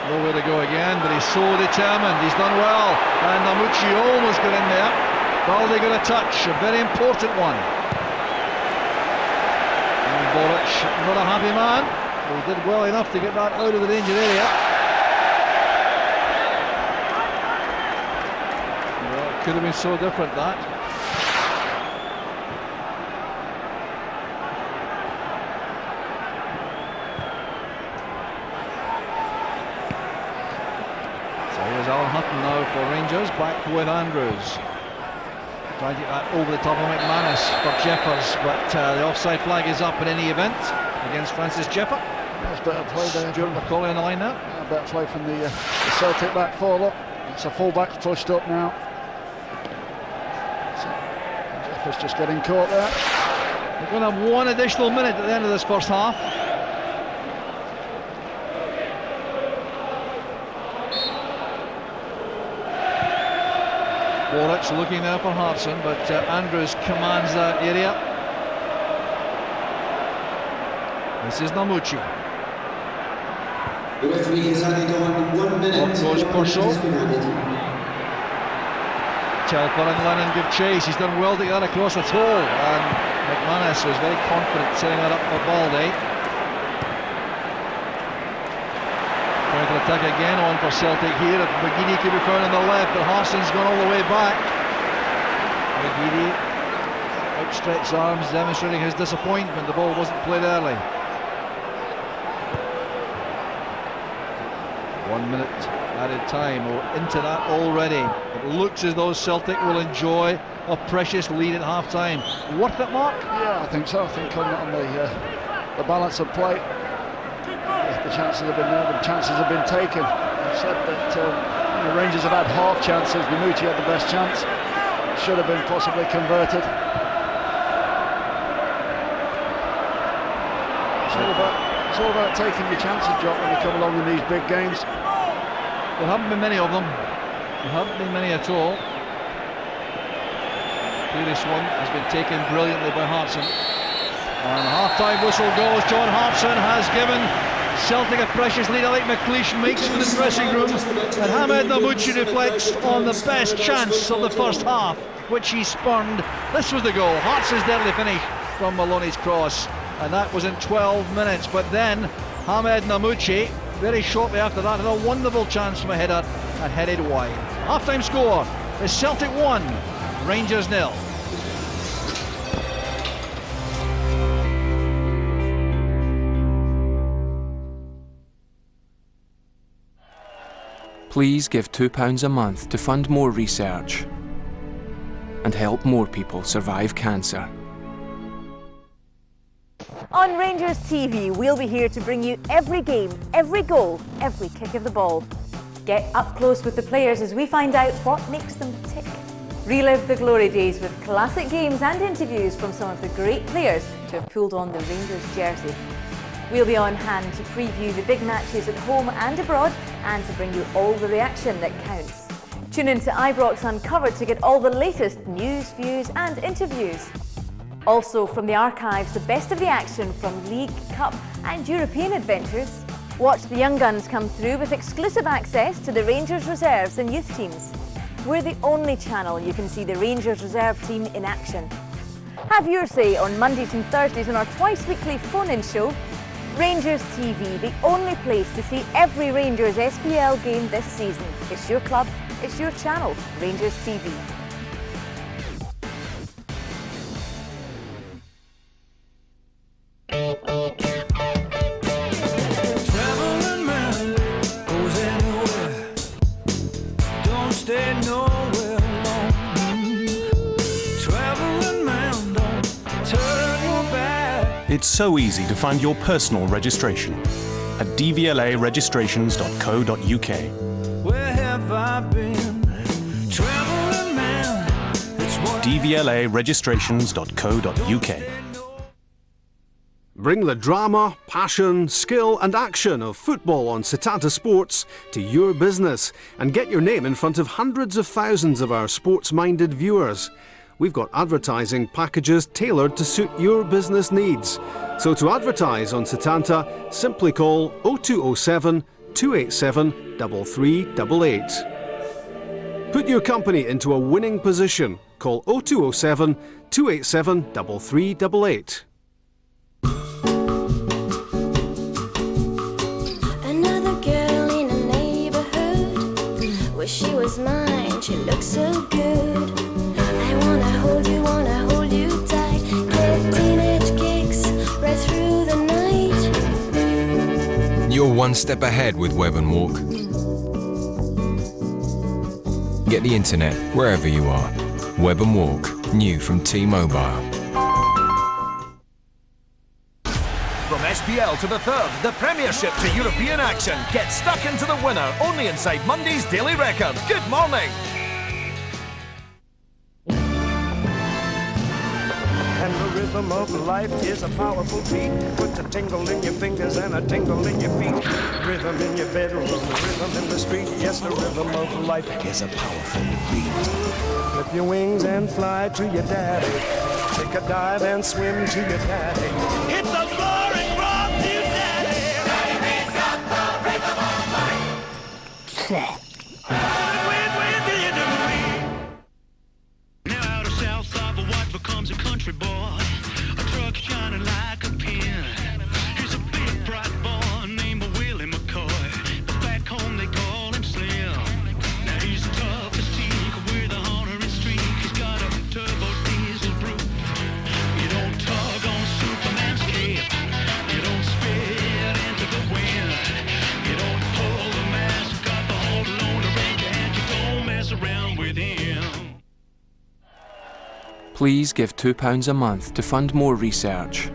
Nowhere to go again, but he's so determined. He's done well. And Namucci almost got in there. Balde got a touch, a very important one. And Boric, not a happy man. He did well enough to get that out of the danger area. Well, it could have been so different, that. Alan Hutton now for Rangers, back with Andrews. Trying to get that over the top of McManus for Jeffers, but the offside flag is up in any event against Francis Jeffer. That's better play there. Stuart McCauley on the line now. Yeah, better play from the Celtic back four. Look, it's a full-back pushed up now. So, Jeffers just getting caught there. We're going to have one additional minute at the end of this first half. Boric looking there for Hartson, but Andrews commands that area. This is Namucci. The referee has only gone 1 minute. Up goes Purcell. Telfer and Lennon give chase. He's done well to get that across the toe, and McManus was very confident setting that up for Balde. Counter-attack again on for Celtic here. If McGeady could be found on the left, but Hartson's gone all the way back. McGeady, outstretched arms, demonstrating his disappointment. The ball wasn't played early. 1 minute added time. We're into that already. It looks as though Celtic will enjoy a precious lead at half-time. Worth it, Mark? Yeah, I think so. I think on the balance of play, the chances have been there, the chances have been taken. I've said that the Rangers have had half chances. Namucci had the best chance. Should have been possibly converted. It's all about taking your chances, Jock, when you come along in these big games. There haven't been many of them. There haven't been many at all. This one has been taken brilliantly by Hartson. And the half-time whistle goes. John Hartson has given Celtic a precious lead. Alec McLeish makes for the dressing room, and Hamed Namucci reflects on the best chance of the first half, which he spurned. This was the goal. Hartson's deadly finish from Maloney's cross, and that was in 12 minutes. But then Hamed Namucci very shortly after that, had a wonderful chance from a header and headed wide. Half-time score is Celtic 1, Rangers 0. Please give £2 a month to fund more research and help more people survive cancer. On Rangers TV, we'll be here to bring you every game, every goal, every kick of the ball. Get up close with the players as we find out what makes them tick. Relive the glory days with classic games and interviews from some of the great players to have pulled on the Rangers jersey. We'll be on hand to preview the big matches at home and abroad and to bring you all the reaction that counts. Tune in to Ibrox Uncovered to get all the latest news, views and interviews. Also from the archives, the best of the action from League, Cup and European adventures. Watch the young guns come through with exclusive access to the Rangers reserves and youth teams. We're the only channel you can see the Rangers reserve team in action. Have your say on Mondays and Thursdays on our twice-weekly phone-in show. Rangers TV, the only place to see every Rangers SPL game this season. It's your club, it's your channel, Rangers TV. Traveling man goes anywhere, don't stay nowhere long. Traveling man, don't turn your back. It's so easy to find your personal registration at dvlaregistrations.co.uk. Where have I been? Traveling man, it's what dvlaregistrations.co.uk. Bring the drama, passion, skill and action of football on Setanta Sports to your business and get your name in front of hundreds of thousands of our sports-minded viewers. We've got advertising packages tailored to suit your business needs. So to advertise on Setanta, simply call 0207 287 3388. Put your company into a winning position. Call 0207 287 3388. Another girl in a neighborhood, wish she was mine, she looks so good. I wanna hold you tight, get teenage kicks right through the night. You're one step ahead with Web & Walk. Get the internet wherever you are. Web & Walk, new from T-Mobile. From SPL to the third, the Premiership to European action. Get stuck into the winner only inside Monday's Daily Record. Good morning. And the rhythm of life is a powerful beat. Put a tingle in your fingers and a tingle in your feet. Rhythm in your bedroom, rhythm in the street. Yes, the rhythm of life is a powerful beat. Flip your wings and fly to your daddy. Take a dive and swim to your daddy. Hit the floor and rock to your daddy. Baby's got the rhythm of life. Now out of South of what becomes a country boy, a truck shining like a pin. Here's a big bright boy named Willie McCoy, but back home they call him Slim. Now he's tough as teak with a honoring streak. He's got a turbo diesel brute. You don't tug on Superman's cape. You don't spit into the wind. You don't pull the mask off the hold on the Ranger, and you don't mess around with him. Please give £2 a month to fund more research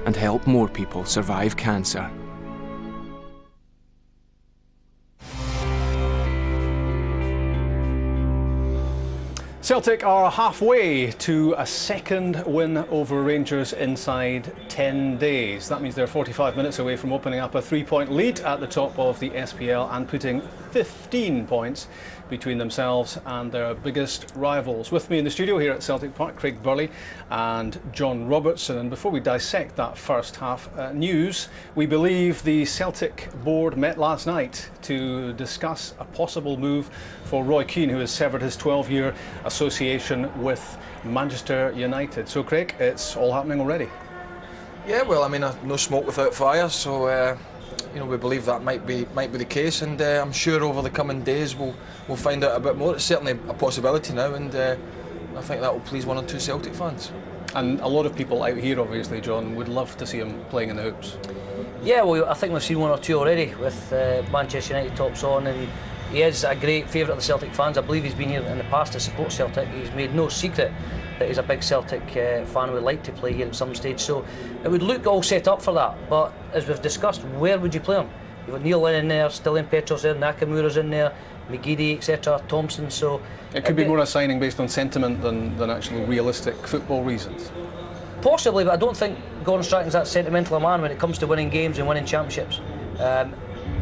and help more people survive cancer. Celtic are halfway to a second win over Rangers inside 10 days. That means they're 45 minutes away from opening up a 3-point lead at the top of the SPL and putting 15 points between themselves and their biggest rivals. With me in the studio here at Celtic Park, Craig Burley and John Robertson. And before we dissect that first half news, we believe the Celtic board met last night to discuss a possible move for Roy Keane, who has severed his 12-year association with Manchester United. So Craig, it's all happening already. Yeah, well, I mean, no smoke without fire, so we believe that might be the case, and I'm sure over the coming days we'll find out a bit more. It's certainly a possibility now, and I think that will please one or two Celtic fans. And a lot of people out here, obviously, John, would love to see him playing in the hoops. Yeah, well, I think we've seen one or two already with Manchester United tops on, and he is a great favourite of the Celtic fans. I believe he's been here in the past to support Celtic. He's made no secret that he's a big Celtic fan who would like to play here at some stage, so it would look all set up for that. But as we've discussed, where would you play him? You've got Neil Lennon in there, Stylian Petrov's there, Nakamura's in there, McGeady, etc., Thompson, so... It could be more a signing based on sentiment than actually realistic football reasons. Possibly, but I don't think Gordon Strachan's that sentimental a man when it comes to winning games and winning championships.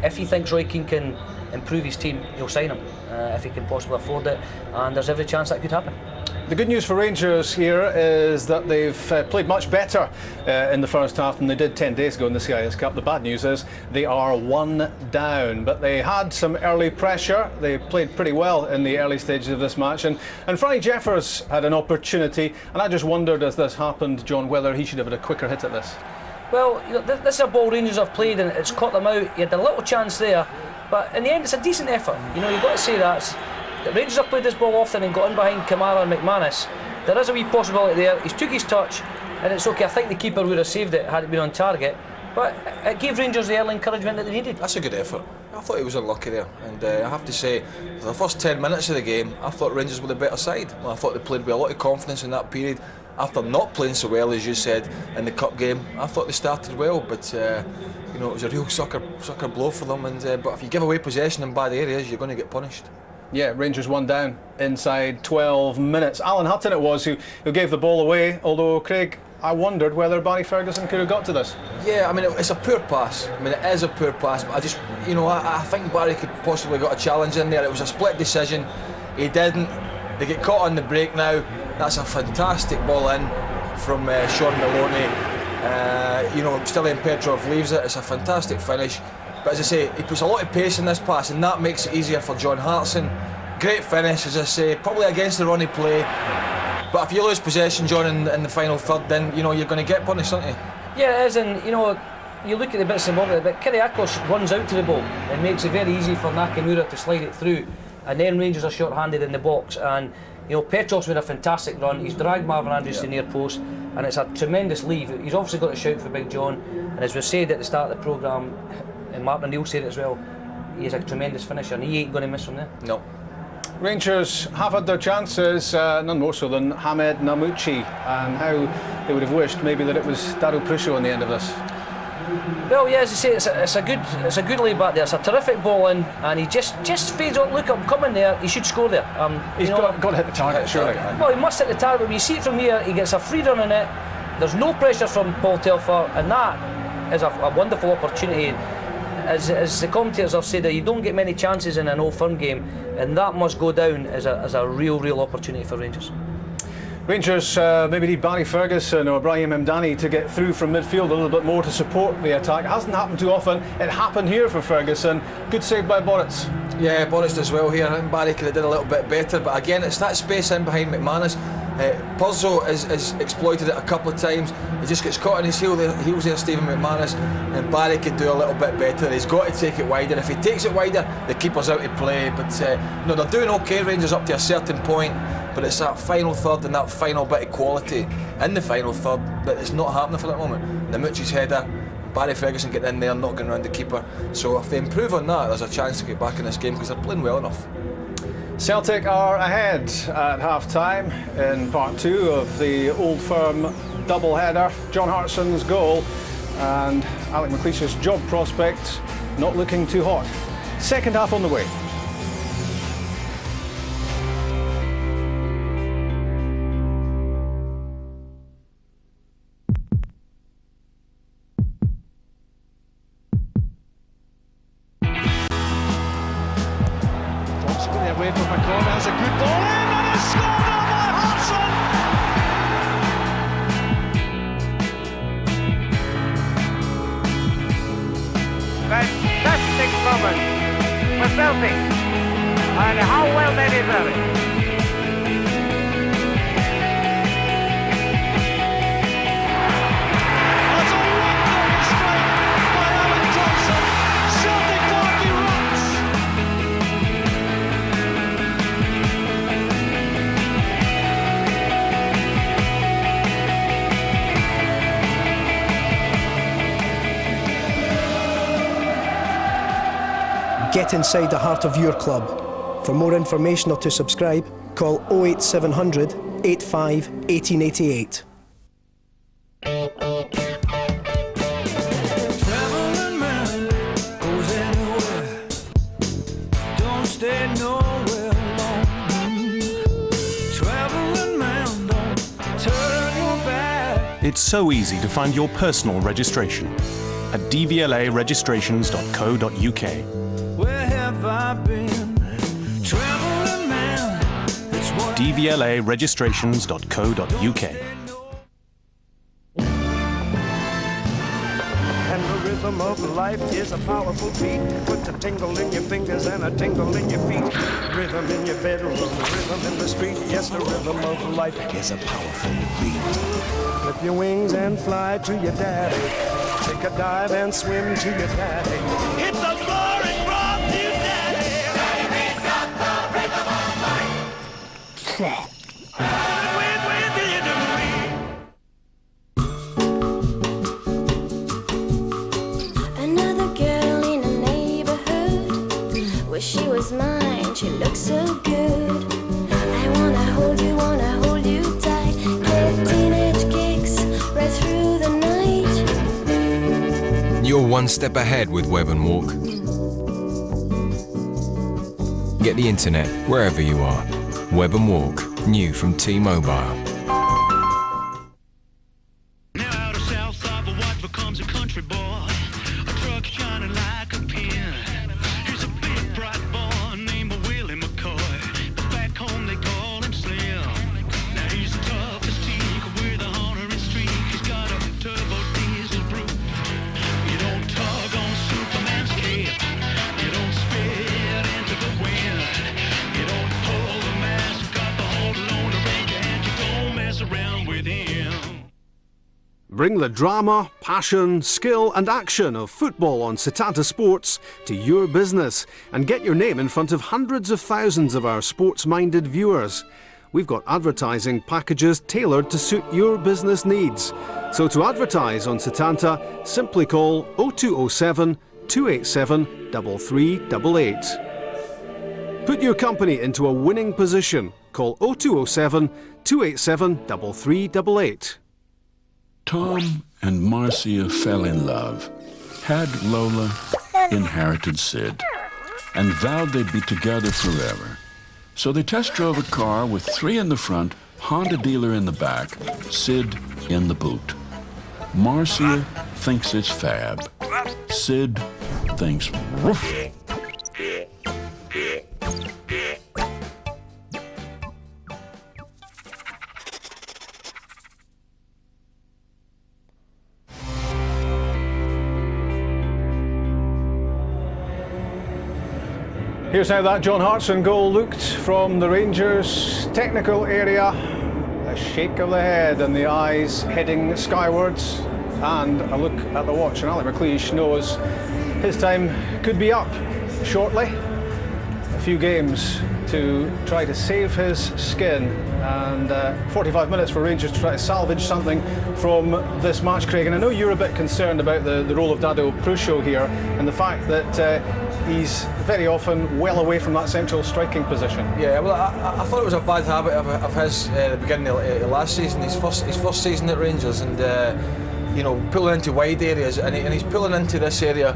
If he thinks Roy Keane can improve his team, he'll sign him, if he can possibly afford it, and there's every chance that could happen. The good news for Rangers here is that they've played much better in the first half than they did 10 days ago in the CIS Cup. The bad news is they are 1 down, but they had some early pressure. They played pretty well in the early stages of this match, and Franny Jeffers had an opportunity, and I just wondered as this happened, John, whether he should have had a quicker hit at this. Well, this is a ball Rangers have played and it's caught them out. He had a little chance there, but in the end it's a decent effort. You've got to say that. The Rangers have played this ball often and got in behind Kamara and McManus. There is a wee possibility there. He's took his touch and it's okay. I think the keeper would have saved it had it been on target, but it gave Rangers the early encouragement that they needed. That's a good effort. I thought he was unlucky there, and I have to say, for the first 10 minutes of the game, I thought Rangers were the better side. I thought they played with a lot of confidence in that period. After not playing so well, as you said, in the cup game, I thought they started well, but it was a real sucker blow for them. And but if you give away possession in bad areas, you're going to get punished. Yeah, Rangers 1 down inside 12 minutes. Alan Hutton it was who gave the ball away, although, Craig, I wondered whether Barry Ferguson could have got to this. Yeah, I mean, it's a poor pass. I mean, it is a poor pass, but I just, I think Barry could possibly got a challenge in there. It was a split decision. He didn't. They get caught on the break now. That's a fantastic ball in from Sean Maloney. Stylian Petrov leaves it. It's a fantastic finish. But as I say, he puts a lot of pace in this pass, and that makes it easier for John Hartson. Great finish, as I say, probably against the Ronnie play. But if you lose possession, John, in the final third, then you're going to get punished, aren't you? Yeah, it is, and you look at the bits and bobs, but Kyriakos runs out to the ball and makes it very easy for Nakamura to slide it through, and then Rangers are short-handed in the box, and Petrov's made a fantastic run. He's dragged Marvin Andrews to the near post, and it's a tremendous leave. He's obviously got a shout for Big John, and as we said at the start of the programme, and Martin O'Neill said it as well, he is a tremendous finisher, and he ain't going to miss from there. No. Rangers have had their chances, none more so than Hamed Namuchi, and how they would have wished maybe that it was Daryl Prusho on the end of this. Well, yeah, as I say, it's a good lay back there. It's a terrific ball in, and he just fades on. Look, I'm coming there. He should score there. He's got to hit the target, surely. Well, he must hit the target. But when you see it from here, he gets a free run in it. There's no pressure from Paul Telfer, and that is a wonderful opportunity. As the commentators have said, that you don't get many chances in an Old Firm game, and that must go down as a real opportunity for Rangers. Rangers maybe need Barry Ferguson or Brahim Mdani to get through from midfield a little bit more to support the attack. It hasn't happened too often. It happened here for Ferguson. Good save by Boritz. Yeah, Boritz does well here. I think Barry could have did a little bit better, but again, it's that space in behind McManus. Puzzo has exploited it a couple of times. He just gets caught in his heels there, Stephen McManus, and Barry could do a little bit better. He's got to take it wider. If he takes it wider, the keeper's out to play. But they're doing okay, Rangers, up to a certain point. But it's that final third and that final bit of quality in the final third that is not happening for that moment. Namuchi's header, Barry Ferguson getting in there, not going around the keeper. So if they improve on that, there's a chance to get back in this game because they're playing well enough. Celtic are ahead at half-time in part 2 of the Old Firm double-header. John Hartson's goal and Alec McLeish's job prospects not looking too hot. Second half on the way. Away from McCormick, that's a good ball in, and it's scored by Hartson! Fantastic moment for Celtic, and how well they deserve it. That's a wonderful strike by Alan Thompson. Get inside the heart of your club. For more information or to subscribe, call 08700 85 1888. Traveling man goes anywhere, don't stay nowhere long. Traveling man, don't turn your back. It's so easy to find your personal registration at dvlaregistrations.co.uk. Where have I been? Traveling man, it's what dvlaregistrations.co.uk. And the rhythm of life is a powerful beat. Put a tingle in your fingers and a tingle in your feet. Rhythm in your bedroom, rhythm in the street. Yes, the rhythm of life is a powerful beat. Flip your wings and fly to your daddy. Take a dive and swim to your daddy. It's a glory from you, daddy. Baby, got the rhythm of life. Another girl in the neighborhood. Wish she was mine, she looks so good. I wanna hold you tight. Get teenage kicks right through the night. You're one step ahead with Web and Walk. Get the internet wherever you are. Web and Walk, new from T-Mobile. Now out of south of what becomes a country boy, a truck shining like a pin. Here's a big bright boy named Willie McCoy, but back home they call him Slim. Now he's the toughest teak with a honorary streak. He's got a turbo diesel brute. You don't tug on Superman's cape. You don't spit into the wind. You don't pull the mask off the whole Lone Ranger, and you don't mess around with him. Bring the drama, passion, skill and action of football on Setanta Sports to your business and get your name in front of hundreds of thousands of our sports-minded viewers. We've got advertising packages tailored to suit your business needs. So to advertise on Setanta, simply call 0207 287 3388. Put your company into a winning position. Call 0207 287 3388. Tom and Marcia fell in love, had Lola, inherited Sid, and vowed they'd be together forever. So they test drove a car with 3 in the front, Honda dealer in the back, Sid in the boot. Marcia thinks it's fab. Sid thinks woof. Here's how that John Hartson goal looked from the Rangers' technical area. A shake of the head and the eyes heading skywards, and a look at the watch. And Alec McLeish knows his time could be up shortly. A few games to try to save his skin, and 45 minutes for Rangers to try to salvage something from this match, Craig. And I know you're a bit concerned about the role of Dado Prusho here and the fact that he's very often well away from that central striking position. Yeah, well, I thought it was a bad habit of his at the beginning of last season, his first season at Rangers, and you know, pulling into wide areas, and he's pulling into this area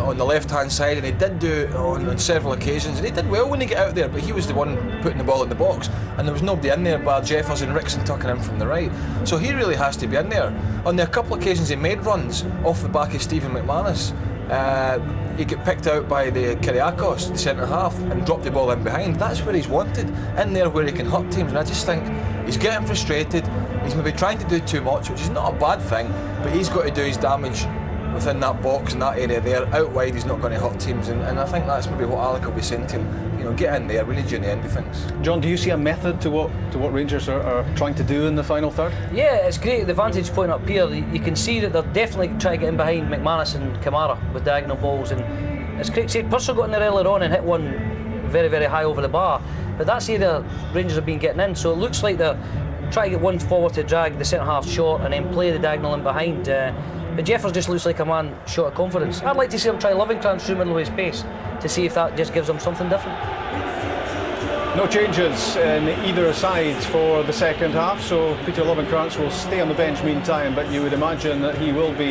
on the left-hand side, and he did do it on several occasions, and he did well when he got out there, but he was the one putting the ball in the box, and there was nobody in there bar Jeffers and Rickson tucking in from the right, so he really has to be in there. On the couple of occasions he made runs off the back of Stephen McManus, he got picked out by the Kyriakos, the centre half, and dropped the ball in behind. That's where he's wanted, in there where he can hurt teams, and I just think he's getting frustrated. He's maybe trying to do too much, which is not a bad thing, but he's got to do his damage within that box, in that area there. Out wide he's not going to hurt teams, and I think that's maybe what Alec will be saying to him. You know, get in there, we need you in the end of things. John, do you see a method to what Rangers are trying to do in the final third? Yeah, it's great, the vantage point up here. You can see that they're definitely trying to get in behind McManus and Kamara with diagonal balls, and as Craig said, Purcell got in there earlier on and hit one very, very high over the bar, but that's the area Rangers have been getting in, so it looks like they're trying to get one forward to drag the centre half short and then play the diagonal in behind. But Jeffers just looks like a man short of confidence. I'd like to see him try Lovencrantz through middle of his pace to see if that just gives him something different. No changes in either side for the second half, so Peter Lovencrantz will stay on the bench meantime, but you would imagine that he will be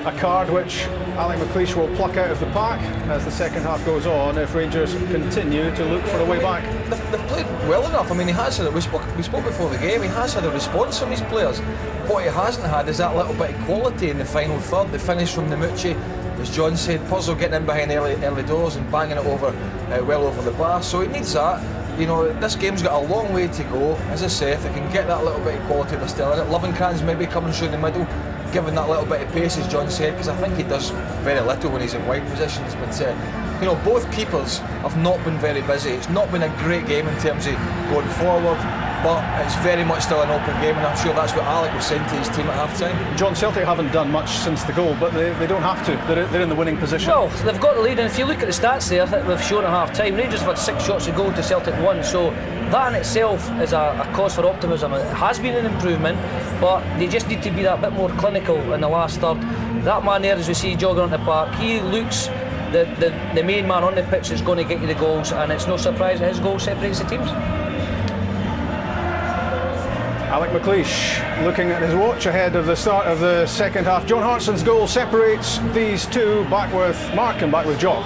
a card which Alec McLeish will pluck out of the pack as the second half goes on if Rangers continue to look for a way back. They've played well enough. I mean, he has had, we spoke before the game, he has had a response from his players. What he hasn't had is that little bit of quality in the final third. The finish from Namucci, as John said, Puzzle getting in behind early doors and banging it over well over the bar. So he needs that. You know, this game's got a long way to go. As I say, if they can get that little bit of quality, they're still in it. Lovencrantz maybe coming through the middle, giving that little bit of pace, as John said, because I think he does very little when he's in wide positions. But you know, both keepers have not been very busy. It's not been a great game in terms of going forward, but it's very much still an open game, and I'm sure that's what Alec was saying to his team at half-time. John, Celtic haven't done much since the goal, but they don't have to. They're in the winning position. Well, they've got the lead, and if you look at the stats there that we've shown at half-time, Rangers have had 6 shots a goal to Celtic 1, so that in itself is a cause for optimism. It has been an improvement, but they just need to be that bit more clinical in the last third. That man there, as we see jogging on the park, he looks the main man on the pitch that's going to get you the goals, and it's no surprise that his goal separates the teams. Alec McLeish looking at his watch ahead of the start of the second half. John Hartson's goal separates these two. Back with Mark and back with Jock.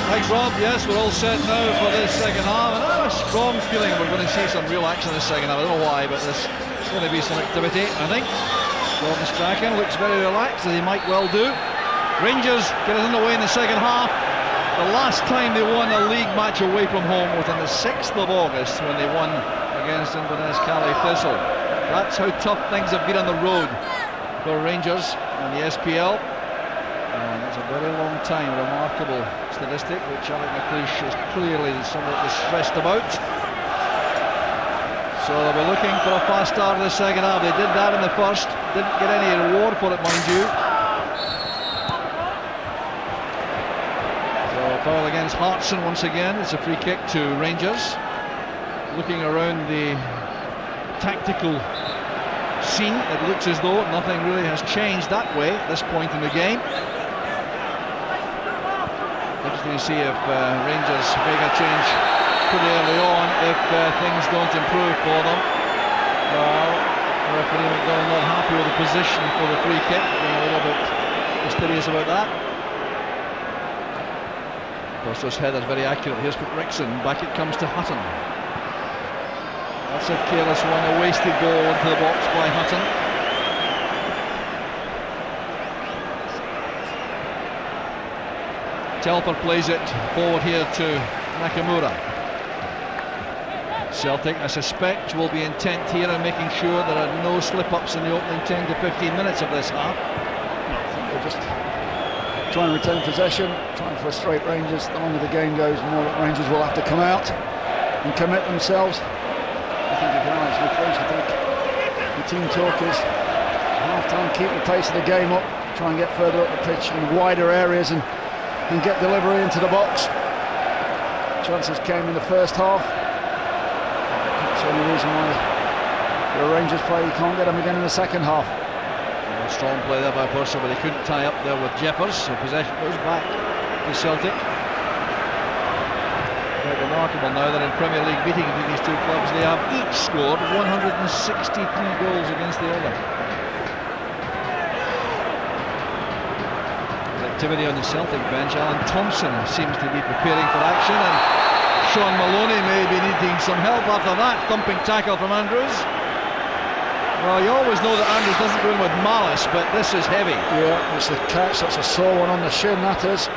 Thanks, Rob. Yes, we're all set now for this second half, and I have a strong feeling we're going to see some real action in the second half. I don't know why, but there's going to be some activity, I think. Gordon Strachan looks very relaxed, as he might well do. Rangers get it underway in the second half. The last time they won a league match away from home was on the 6th of August when they won against Inverness Calais Thistle. That's how tough things have been on the road for Rangers in the SPL. And it's a very long time, a remarkable statistic, which Alec McLeish is clearly somewhat distressed about. So they'll be looking for a fast start in the second half. They did that in the first, didn't get any reward for it, mind you. So foul against Hartson once again. It's a free kick to Rangers. Looking around the tactical scene, it looks as though nothing really has changed that way at this point in the game. Interesting to see if Rangers make a change pretty early on if things don't improve for them. Well, referee McDonald not happy with the position for the free kick, being a little bit mysterious about that. Of course, this header's very accurate. Here's Rickson, back it comes to Hutton. That's a careless one, a wasted ball into the box by Hutton. Telfer plays it forward here to Nakamura. Celtic, I suspect, will be intent here on making sure there are no slip-ups in the opening 10 to 15 minutes of this half. I think they'll just try and retain possession, try and frustrate Rangers. The longer the game goes, the more that Rangers will have to come out and commit themselves. I think you can honestly close. I think the team talk is half-time, keep the pace of the game up, try and get further up the pitch in wider areas and get delivery into the box. Chances came in the first half. That's the only reason why the Rangers play, you can't get them again in the second half. Well, strong play there by Purcell, but he couldn't tie up there with Jeffers, so possession goes back to Celtic. Quite remarkable now that in Premier League meeting between these two clubs, they have each scored 163 goals against the other. Activity on the Celtic bench. Alan Thompson seems to be preparing for action, and Sean Maloney may be needing some help after that thumping tackle from Andrews. Well, you always know that Andrews doesn't go in with malice, but this is heavy. Yeah, it's the catch, that's a sore one on the shin, that is.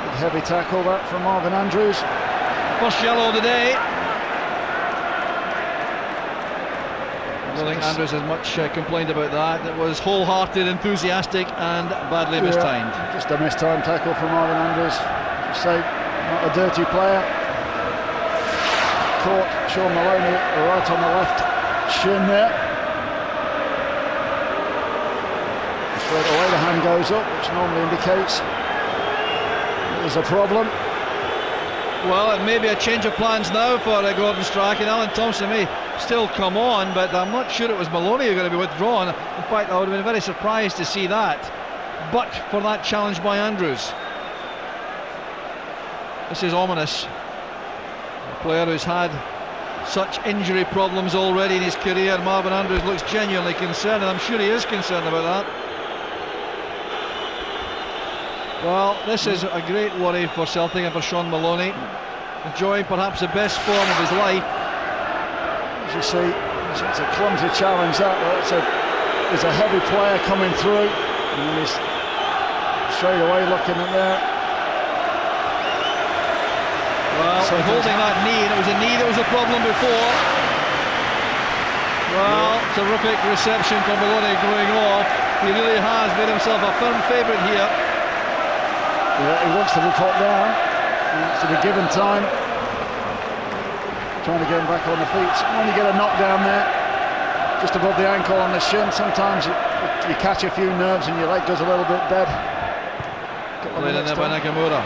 Big heavy tackle that from Marvin Andrews. First yellow of the day. I don't think Andrews has much complained about that. It was wholehearted, enthusiastic and badly mistimed. Just a mistimed tackle from Marvin Andrews. As you say, not a dirty player. Caught Sean Maloney right on the left shin there. Straight away the hand goes up, which normally indicates there's a problem. Well, it may be a change of plans now for Gordon Strachan. Alan Thompson may still come on, but I'm not sure it was Maloney who going to be withdrawn. In fact, I would have been very surprised to see that, but for that challenge by Andrews. This is ominous. A player who's had such injury problems already in his career, Marvin Andrews, looks genuinely concerned, and I'm sure he is concerned about that. Well, this is a great worry for Celtic and for Sean Maloney, enjoying perhaps the best form of his life. As you see, it's a clumsy challenge that, there's a heavy player coming through, and he's straight away looking at there. Well, holding that knee, and it was a knee that was a problem before. Well, terrific reception from Maloney going off. He really has made himself a firm favourite here. Yeah, he wants to be put down. He wants to be given time. Trying to get him back on the feet. When you get a knockdown there, just above the ankle on the shin, sometimes you catch a few nerves and your leg goes a little bit dead. Played in there by Nakamura.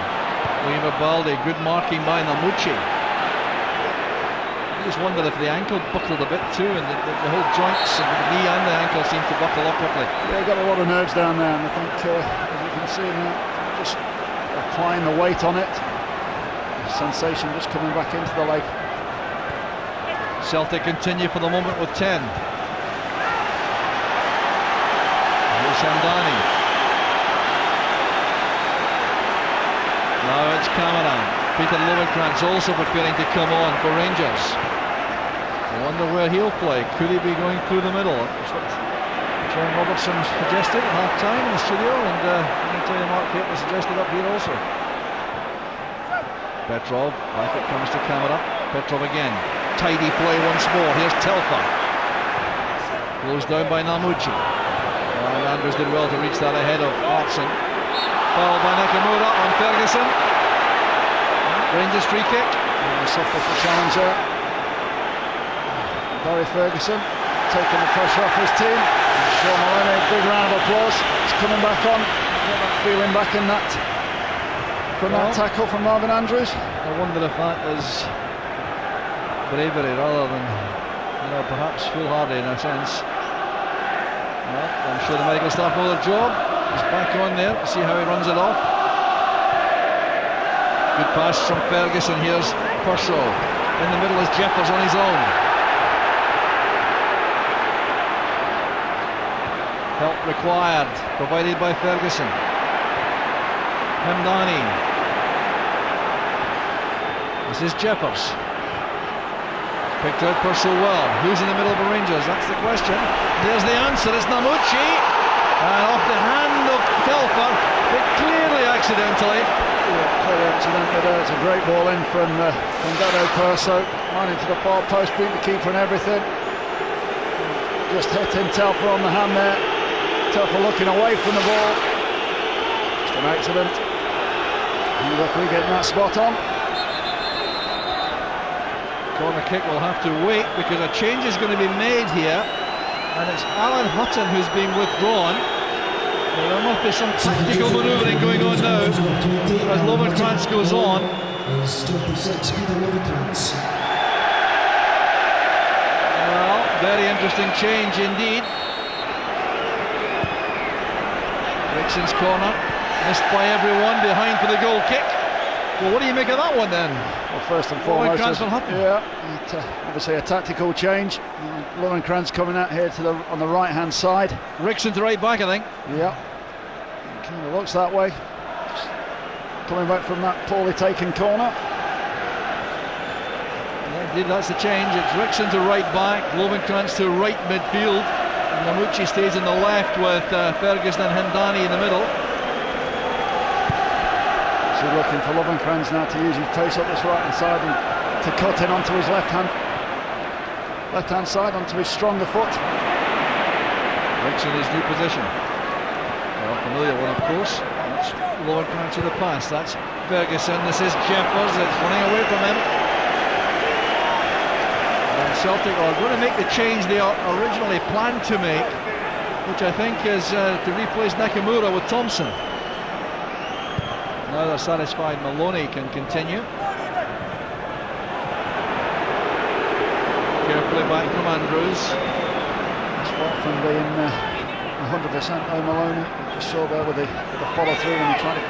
Liam Baldi, good marking by Namuchi. I just wondered if the ankle buckled a bit too, and the whole joints of the knee and the ankle seem to buckle up quickly. Yeah, got a lot of nerves down there, and I think, as you can see now, just applying the weight on it. Sensation just coming back into the leg. Celtic continue for the moment with 10. Here's Hamdani. Now it's Cameron. Peter Lowenkrantz also preparing to come on for Rangers. I wonder where he'll play. Could he be going through the middle? That's what John Robertson suggested at half-time in the studio, and I can tell you Mark Caton suggested up here also. Petrov, back it comes to Cameron. Petrov again. Tidy play once more. Here's Telfer. Closed down by Namuchi. And Andrews did well to reach that ahead of Hartson. Foul by Nakamura on Ferguson. Rangers free kick. Suffer for challenge there. Barry Ferguson taking the pressure off his team. Sean Maloney, big round of applause. He's coming back on. Get that feeling back in that from that tackle from Marvin Andrews. I wonder if that is bravery rather than, perhaps foolhardy in a sense. Well, I'm sure the medical staff know their job. He's back on there. See how he runs it off. Good pass from Ferguson. Here's Purcell. In the middle is Jeffers on his own. Help required, provided by Ferguson. Hamdani. This is Jeffers. Picked out Purcell well. Who's in the middle for Rangers? That's the question. There's the answer. It's Namuchi. And off the hand of Telfer, but clearly accidentally. Yeah, clearly accidentally there. It's a great ball in from Dado Perso. Running to the far post, beat the keeper and everything. Just hitting Telfer on the hand there. Telfer looking away from the ball. Just an accident. And the referee getting that spot on. Corner kick will have to wait because a change is going to be made here, and it's Alan Hutton who's being withdrawn. Well, there must be some tactical manoeuvring going on now as Lowenkrantz goes on. Well, very interesting change indeed. Rickson's corner missed by everyone, behind for the goal kick. Well, what do you make of that one then? Well, first and foremost, obviously a tactical change. Lowenkrantz coming out here on the right-hand side. Rickson to right back, I think. Yeah, kind of looks that way. Just coming back from that poorly taken corner. Yeah, indeed, that's the change. It's Rickson to right back, Lowenkrantz to right midfield, and Namuchi stays in the left with Ferguson and Hamdani in the middle. Looking for Lowenkrantz now to use his pace up this right-hand side and to cut in onto his left-hand side, onto his stronger foot. Rickson in his new position. Well, familiar one, of course. That's Lowenkrantz with the pass. That's Ferguson. This is Jeffers. It's running away from him. And Celtic are going to make the change they originally planned to make, which I think is to replace Nakamura with Thompson. Now they're satisfied Maloney can continue. Careful quickly back from Andrews. It's far from being 100% O'Maloney. You saw there with the follow through when he tried to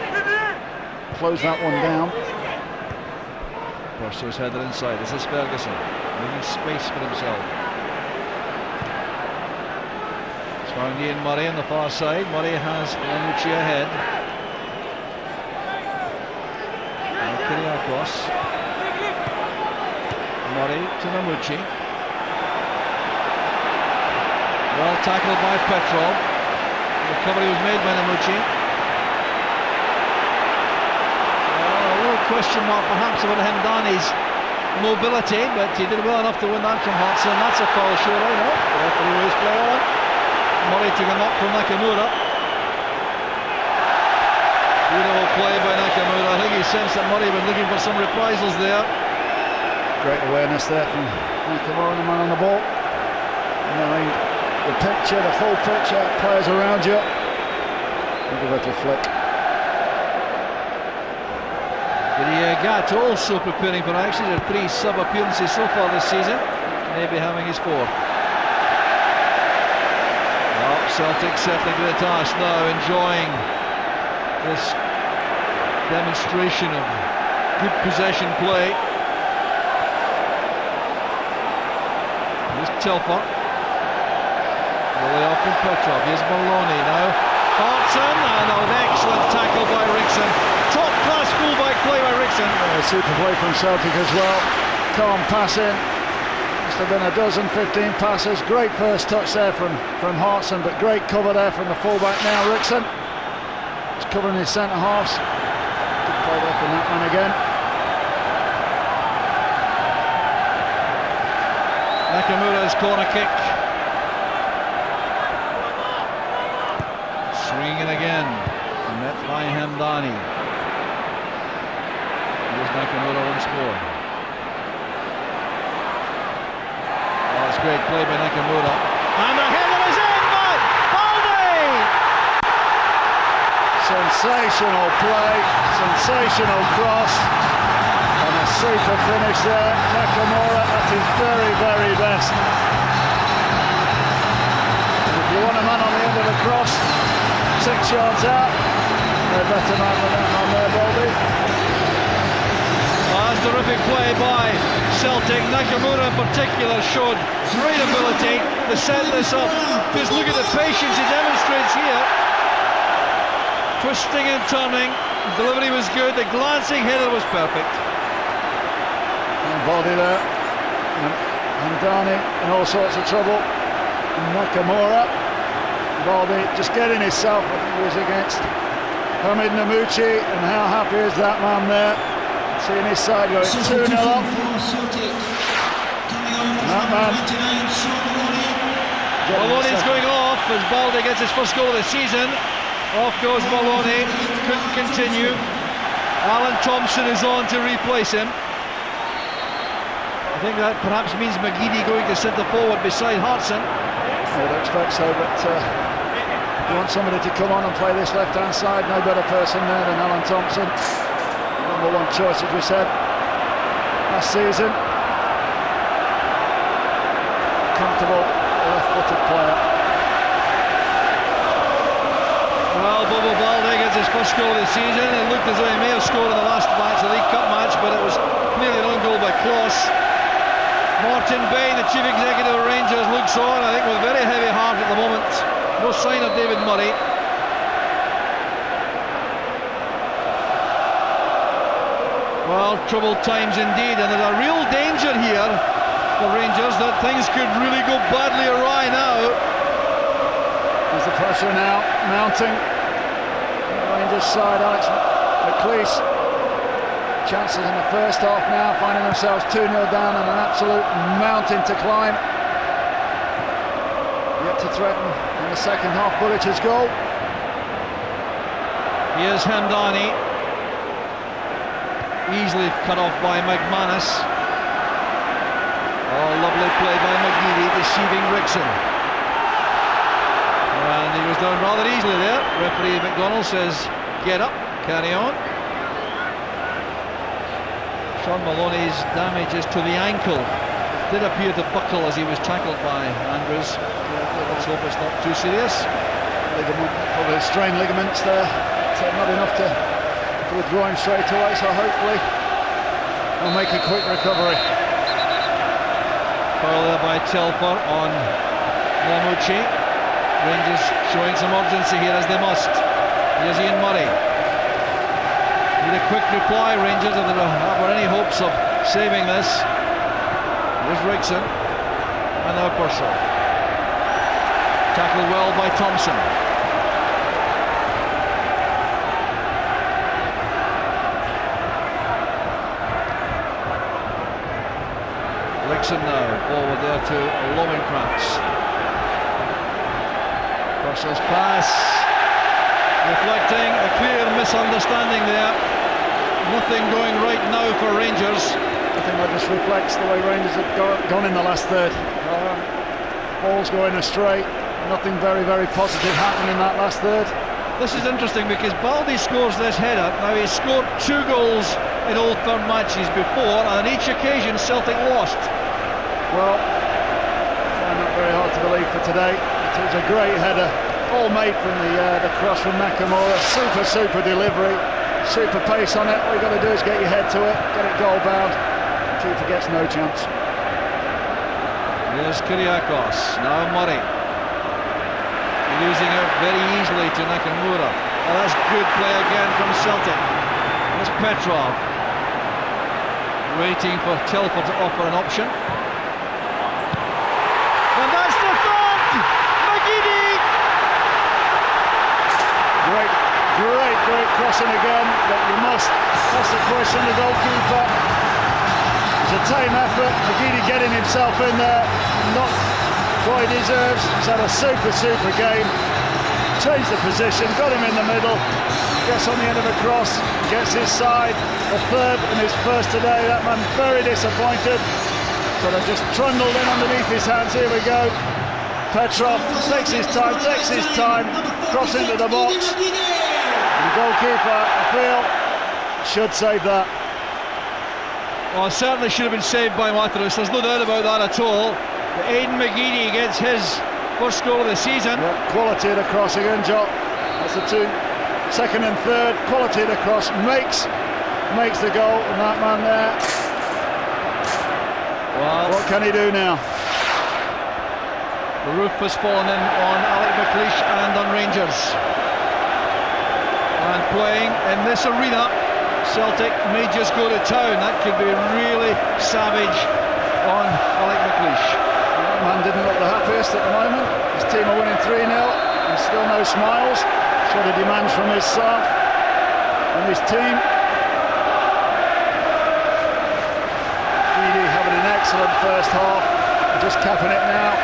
close that one down. Purser's headed inside. This is Ferguson leaving space for himself. It's found Ian Murray on the far side. Murray has Lanucci ahead. And Kyriakos. Murray to Lanucci. Well tackled by Petrov. The recovery was made by Lanucci. Question mark perhaps about Hemdani's mobility, but he did well enough to win that from Hudson. That's a foul, surely. No, the referee was play on. Murray took him up from Nakamura. Beautiful play by Nakamura. I think he sensed that Murray was looking for some reprisals there. Great awareness there from Nakamura, the man on the ball. Knowing the picture, the full picture, players around you. Look at that flick. Gatt also preparing for action. He's had 3 sub appearances so far this season, maybe having his 4. Well, Celtic settling to the task now, enjoying this demonstration of good possession play. Here's Telfer. Really off from Petrov. Here's Maloney now. Hartson, and an excellent tackle by Rickson. Top class fullback play by Rickson. Super play from Celtic as well. Calm passing. Must have been a dozen, 15 passes. Great first touch there from Hartson, but great cover there from the fullback now. Rickson. He's covering his centre halves. Good play there from that man again. Nakamura's corner kick. Swinging again. Met by Hamdani. Here's Nakamura once more. Oh, it's great play by Nakamura. And the header is in by Baldi! Sensational play, sensational cross, and a super finish there. Nakamura at his very, very best. And if you want a man on the end of the cross, 6 yards out, no better man than that man there, Baldi. That's terrific play by Celtic. Nakamura in particular showed great ability to set this up. Just look at the patience he demonstrates here. Twisting and turning, the delivery was good, the glancing header was perfect. And Baldi there, and Dani in all sorts of trouble. Nakamura. Baldi just getting himself, I think he was against Hamid Namucci, and how happy is that man there? Seeing his side going 2-0 up. That man. Maloney's going off as Baldi gets his first goal of the season. Off goes Maloney, couldn't continue. Alan Thompson is on to replace him. I think that perhaps means McGeady going to centre forward beside Hartson. I would expect so, but you want somebody to come on and play this left-hand side, no better person there than Alan Thompson. Number 1 choice, as we said, last season. Comfortable, left-footed player. Well, Bobo Baldi gets his first goal of the season. It looked as though he may have scored in the last match, the League Cup match, but it was clearly an own goal by Kloss. Martin Bain, the chief executive of Rangers, looks on, I think, with a very heavy heart at the moment. No sign of David Murray. Well, troubled times indeed, and there's a real danger here for Rangers that things could really go badly awry now. There's the pressure now mounting. Rangers side, Alex McLeish. Chances in the first half now, finding themselves 2-0 down and an absolute mountain to climb. Yet to threaten in the second half, Bulic's goal. Here's Hamdani. Easily cut off by McManus. Oh, lovely play by McGeady, deceiving Rickson. And he was down rather easily there. Referee McDonald says, get up, carry on. Sean Maloney's damage is to the ankle. did appear to buckle as he was tackled by Andrews. Let's hope it's not too serious. Ligament, probably strained ligaments there. So not enough to withdraw him straight away, so hopefully we'll make a quick recovery. Foul there by Telfer on Momucci. Rangers showing some urgency here, as they must. Here's Ian Murray. Need a quick reply, Rangers, if there were any hopes of saving this. Here's Rickson. And now Purcell. Tackled well by Thompson. Rickson now, forward there to Lowenkrands. Purcell's pass, reflecting a clear misunderstanding there. Nothing going right now for Rangers. I think that just reflects the way Rangers have gone in the last third. Ball's going astray. Nothing very, very positive happening in that last third. This is interesting because Baldy scores this header. Now, he's scored 2 goals in Old Firm matches before, and on each occasion Celtic lost. Well, I find that very hard to believe for today. It was a great header, all made from the cross from Nakamura. Super delivery, super pace on it. All you've got to do is get your head to it, get it goal bound. Keeper gets no chance. Here's Kyriakos, now Murray. Losing out very easily to Nakamura. Oh, that's good play again from Celtic. There's Petrov. Waiting for Telfer to offer an option. And that's the third! McGeady! Great crossing again, but you must ask the question, the goalkeeper. It's a tame effort, McGeady getting himself in there, not what he deserves. He's had a super game. Changed the position, got him in the middle, gets on the end of a cross, gets his side, a third and his first today. That man very disappointed. But I just trundled in underneath his hands. Here we go. Petrov takes his time, cross into the box. And the goalkeeper, I feel, should save that. Well, it certainly should have been saved by Matros. There's no doubt about that at all. But Aidan McGeady gets his first goal of the season. Yep, quality of the cross again, Jock. That's the two. Second and third, quality of the cross makes the goal, and that man there. Well, what can he do now? The roof has fallen in on Alec McLeish and on Rangers. And playing in this arena, Celtic may just go to town. That could be really savage on Alec McLeish. Man didn't look the happiest at the moment. His team are winning 3-0 and still no smiles. That's what he demands from his staff and his team. Really having an excellent first half, just capping it now.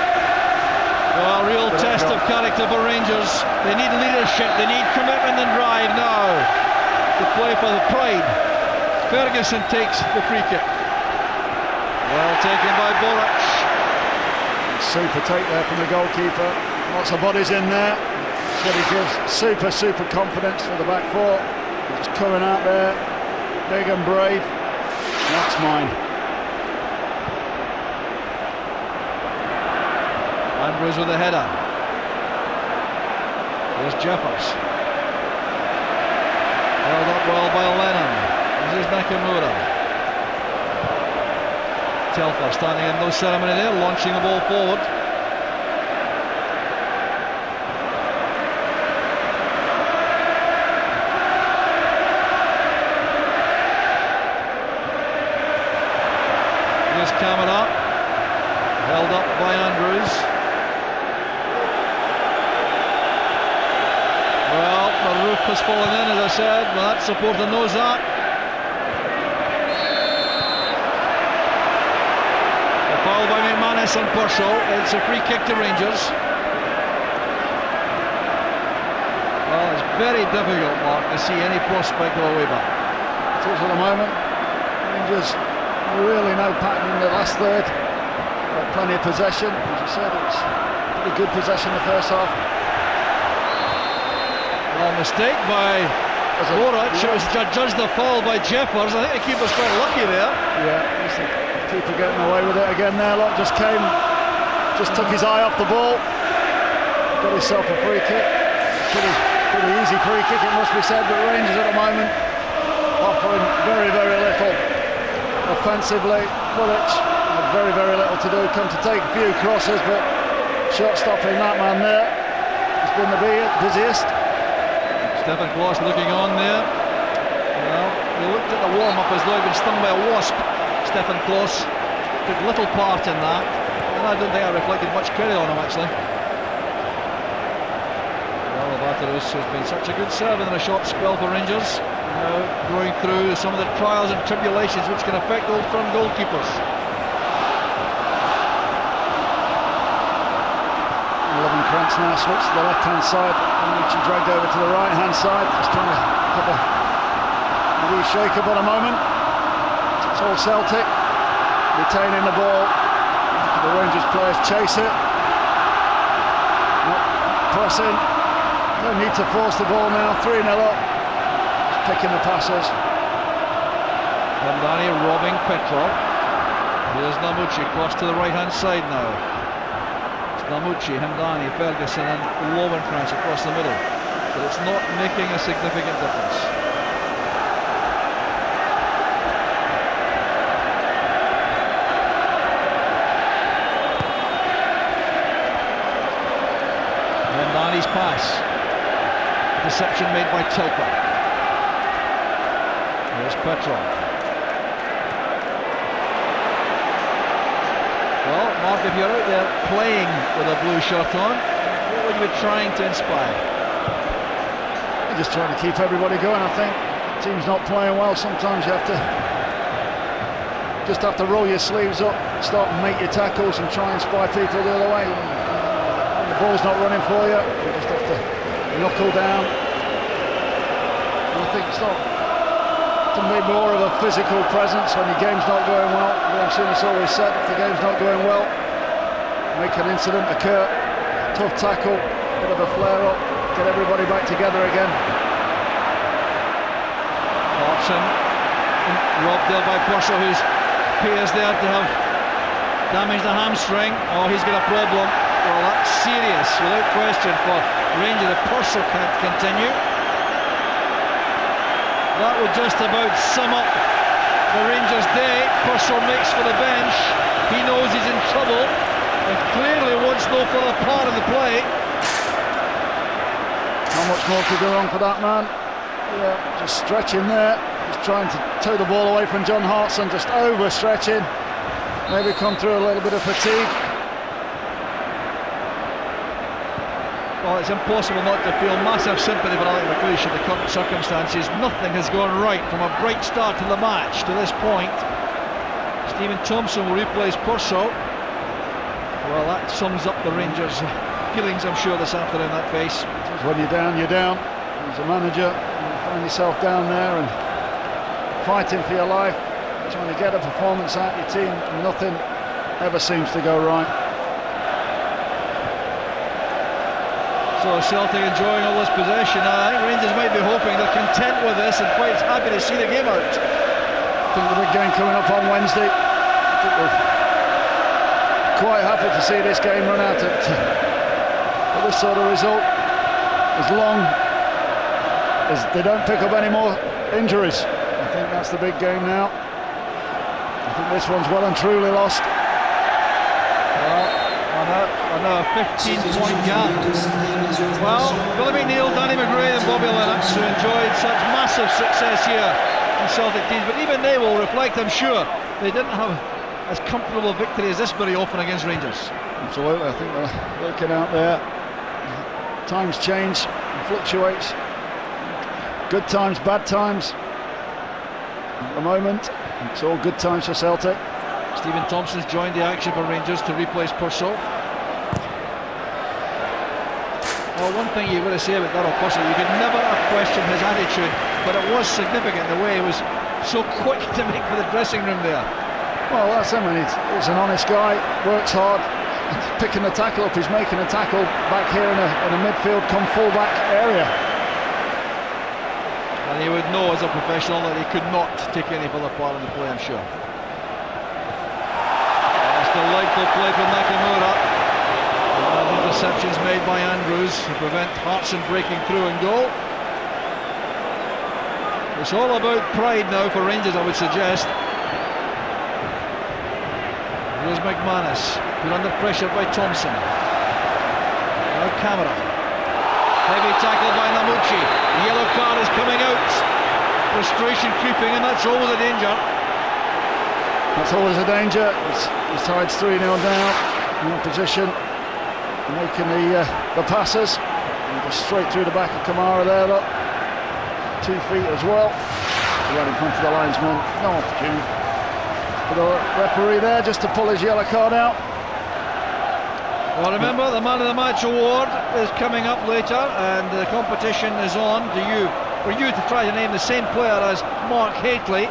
Well, real test of character for Rangers. They need leadership, they need commitment and drive now to play for the pride. Ferguson takes the free kick. Well taken by Borac. Super take there from the goalkeeper. Lots of bodies in there. That's what he gives super confidence for the back four. Just coming out there, big and brave. That's mine. Andrews with a header. There's Jeffers. Held up well by Lennon. This is Nakamura. Telfer standing in no ceremony there, launching the ball forward. Here's Kamara, held up by Andrews. Well, the roof has fallen in, as I said, but that supporter knows that. A foul by McManus on Purcell. It's a free kick to Rangers. Well, it's very difficult, Mark, to see any prospect of a way back. It is at the moment. Rangers really no pattern in the last third. Got plenty of possession. As you said, it's pretty good possession in the first half. Well, mistake by Borac. It was judged the foul by Jeffers. I think the keeper's quite lucky there. Yeah, Keeper getting away with it again there. Look, just took his eye off the ball. Got himself a free kick. Pretty easy free kick, it must be said, but Rangers at the moment offering very, very little offensively. Bullock had very, very little to do. Come to take a few crosses, but shot stopping that man there has been the busiest. Stefan Kloss looking on there. Well, he looked at the warm-up as though he'd been stung by a wasp. Stefan Kloss took little part in that, and I don't think I reflected much credit on him, actually. Well, Vateros has been such a good servant in a short spell for Rangers, now going through some of the trials and tribulations which can affect Old Firm goalkeepers. Krantz now switched to the left-hand side, and she dragged over to the right-hand side, just trying to have a wee shaker for a moment. It's all Celtic, retaining the ball. The Rangers players chase it, not pressing, no need to force the ball now, 3-0 up, just picking the passes. Hamdani robbing Petrov. Here's Namucci, cross to the right-hand side now. Namucci, Hamdani, Ferguson and Lowenkrantz across the middle, but it's not making a significant difference. Hamdani's pass, deception made by Tilper. Here's Petrov. Well, Mark, if you're out there playing with a blue shirt on, what would you be trying to inspire? You're just trying to keep everybody going, I think. The team's not playing well. Sometimes you have to roll your sleeves up, start and make your tackles and try and inspire people the other way. When the ball's not running for you, you just have to knuckle down. And I think it's not to be more of a physical presence when your game's not going well. Graham Souness always said, if the game's not going well, make an incident occur, tough tackle, bit of a flare-up, get everybody back together again. Clarkson robbed there by Purcell, who appears there to have damaged the hamstring. Oh, he's got a problem. Well, that's serious, without question, for Rangers if Purcell can't continue. That would just about sum up the Rangers' day. Purcell makes for the bench. He knows he's in trouble and clearly wants no further part of the play. Not much more to go on for that man. Yeah, just stretching there. Just trying to tow the ball away from John Hartson, just overstretching. Maybe come through a little bit of fatigue. Well, it's impossible not to feel massive sympathy for Alec McLeish in the current circumstances. Nothing has gone right from a bright start to the match to this point. Stephen Thompson will replace Purcell. Well, that sums up the Rangers' feelings, I'm sure, this afternoon, that face. When you're down, you're down. As a manager, you find yourself down there and fighting for your life, trying to get a performance out of your team. Nothing ever seems to go right. So Celtic enjoying all this possession. I think Rangers might be hoping they're content with this and quite happy to see the game out. I think the big game coming up on Wednesday. I think we're quite happy to see this game run out at this sort of result, as long as they don't pick up any more injuries. I think that's the big game now. I think this one's well and truly lost. On a 15-point gap. Well, Billy McNeil, Danny McGrath and Bobby Lennox, who enjoyed such massive success here in Celtic teams, but even they will reflect, I'm sure, they didn't have as comfortable a victory as this very often against Rangers. Absolutely, I think they're looking out there. Times change and fluctuates. Good times, bad times. At the moment, it's all good times for Celtic. Stephen Thompson's joined the action for Rangers to replace Purcell. Well, one thing you've got to say about Darryl Purcell, you could never question his attitude, but it was significant the way he was so quick to make for the dressing room there. Well, that's him, and he's an honest guy, works hard, picking the tackle up, he's making a tackle back here in a midfield, come full-back area. And he would know as a professional that he could not take any further part in the play, I'm sure. Delightful play from Nakamura. Interceptions made by Andrews to prevent Hartson breaking through and goal. It's all about pride now for Rangers, I would suggest. Here's McManus, put under pressure by Thompson. Now Camera. Heavy tackle by Namucci. The yellow card is coming out. Frustration creeping, and that's always a danger. That's always a danger. The side's 3-0 down. In opposition, making the passes. And just straight through the back of Kamara there, look. 2 feet as well. Right in front of the linesman. No opportunity for the referee there just to pull his yellow card out. Well, remember, the Man of the Match award is coming up later, and the competition is on for you to try to name the same player as Mark Hateley.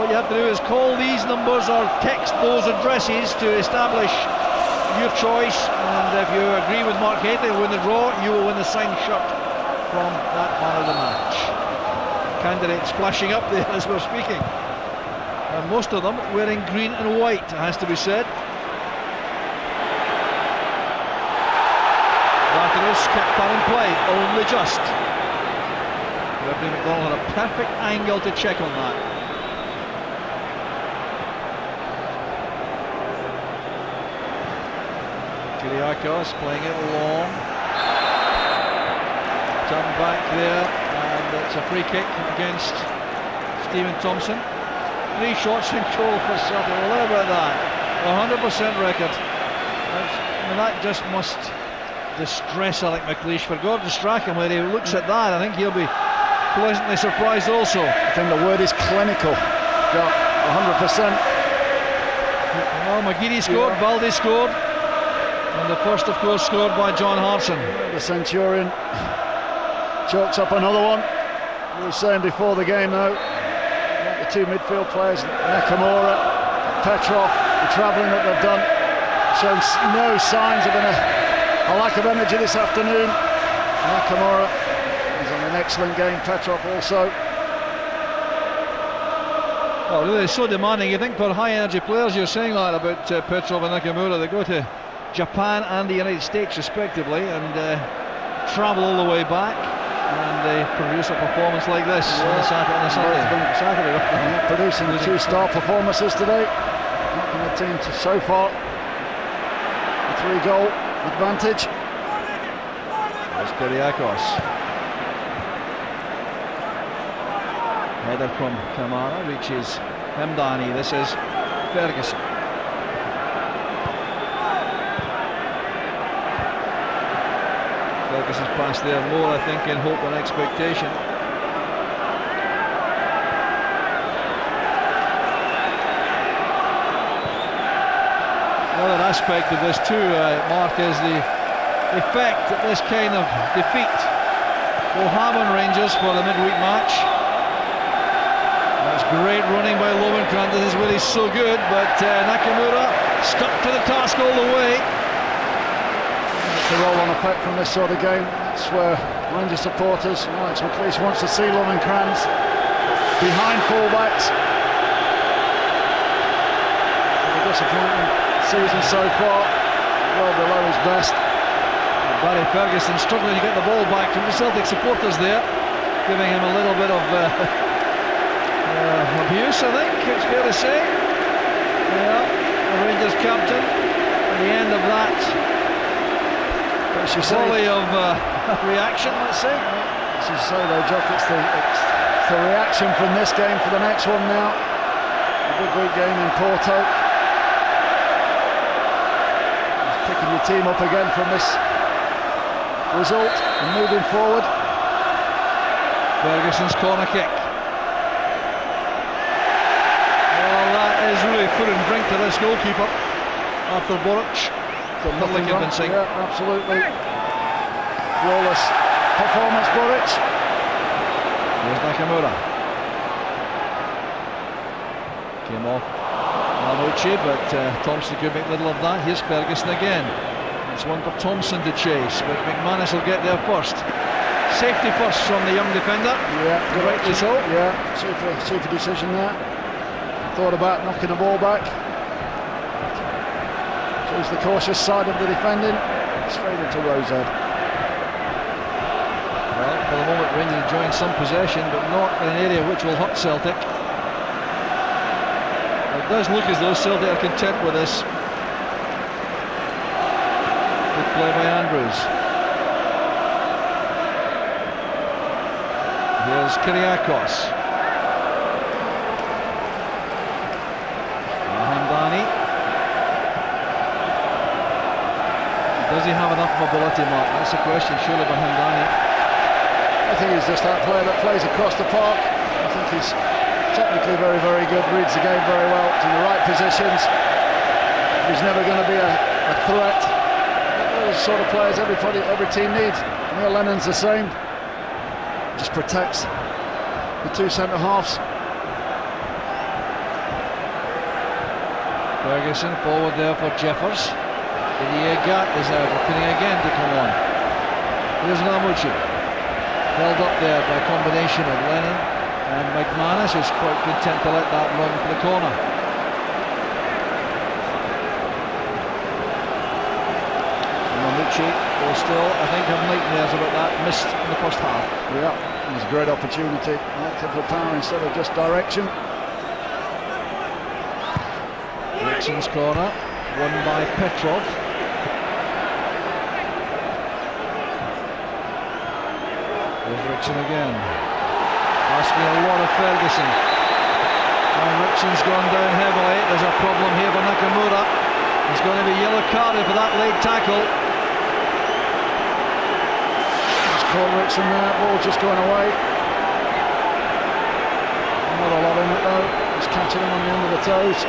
What you have to do is call these numbers or text those addresses to establish your choice, and if you agree with Mark Hateley and win the draw, you will win the signed shirt from that Man of the Match. Candidates flashing up there as we're speaking, and most of them wearing green and white, it has to be said. Bartos kept that in play, only just. Referee McDonald had a perfect angle to check on that. Kyriakos playing it long. Turn back there, and it's a free kick against Stephen Thompson. 3 shots in goal for Celtic. Well, what about that? 100% record. I mean, that just must distress Alec McLeish. For Gordon Strachan, when he looks at that, I think he'll be pleasantly surprised also. I think the word is clinical. Yeah, 100%. Well, McGeady scored, Baldy scored, and the first, of course, scored by John Hartson. The Centurion chalks up another one. We were saying before the game, though, the 2 midfield players, Nakamura, Petrov, the travelling that they've done, shown no signs of a lack of energy this afternoon. Nakamura is on an excellent game. Petrov also. Well, really so demanding. You think for high energy players, you're saying that about Petrov and Nakamura. They go to Japan and the United States respectively, and travel all the way back, and they produce a performance like this on the Saturday. Producing the 2-star performances today. Not in the team so far. A 3-goal advantage. There's Kyriakos. Header from Kamara reaches Hemdani. This is Ferguson. Ferguson's pass there more, I think, in hope and expectation. Another aspect of this too, Mark, is the effect that this kind of defeat will have on Rangers for the midweek match. That's great running by Lovenkrands. This is really so good, but Nakamura stuck to the task all the way. It's the roll-on effect from this sort of game. It's where Rangers supporters, Alex McLeish, wants to see Lovenkrands behind fullbacks. A disappointing season so far, well below his best. Barry Ferguson struggling to get the ball back from the Celtic supporters there, giving him a little bit of abuse, I think it's fair to say. Yeah, the Rangers captain at the end of that volley of reaction, let's say. As you say though, Jock, it's the reaction from this game for the next one now. A big week game in Porto. Just picking your team up again from this result and moving forward. Ferguson's corner kick. Is really foot and drink to this goalkeeper, Arthur Boric. Totally convincing. Yeah, absolutely. Flawless performance, Boric. Here's Nakamura. Came off Namucci, but Thompson could make little of that. Here's Ferguson again. It's one for Thompson to chase, but McManus will get there first. Safety first from the young defender. Yeah, rightly so. Yeah, super decision there. Thought about knocking the ball back. Choose the cautious side of the defending. Straight into Rosehead. Well, for the moment, Rangers enjoying some possession, but not in an area which will hurt Celtic. It does look as though Celtic are content with this. Good play by Andrews. Here's Kyriakos. Hamdani. Does he have enough mobility, Mark? That's the question, surely, by Hamdani. I think he's just that player that plays across the park. I think he's technically very, very good, reads the game very well, it's in the right positions. He's never going to be a threat. Those sort of players every team needs. Neil Lennon's the same. Just protects the two centre-halves. Ferguson forward there for Jeffers. Didier Gat is out, looking again to come on. Here's Namucci. Held up there by a combination of Lennon and McManus, who's quite content to let that run for the corner. Namucci will still, I think, have nightmares about that missed in the first half. Yeah, it was a great opportunity. Active for power instead of just direction. Dixon's corner, won by Petrov. There's Rickson again, asking a lot of Ferguson. And Rickson's gone down heavily. There's a problem here for Nakamura. He's going to be yellow carded for that late tackle. Just caught Rickson there, ball just going away. Not a lot in it though, just catching him on the end of the toes.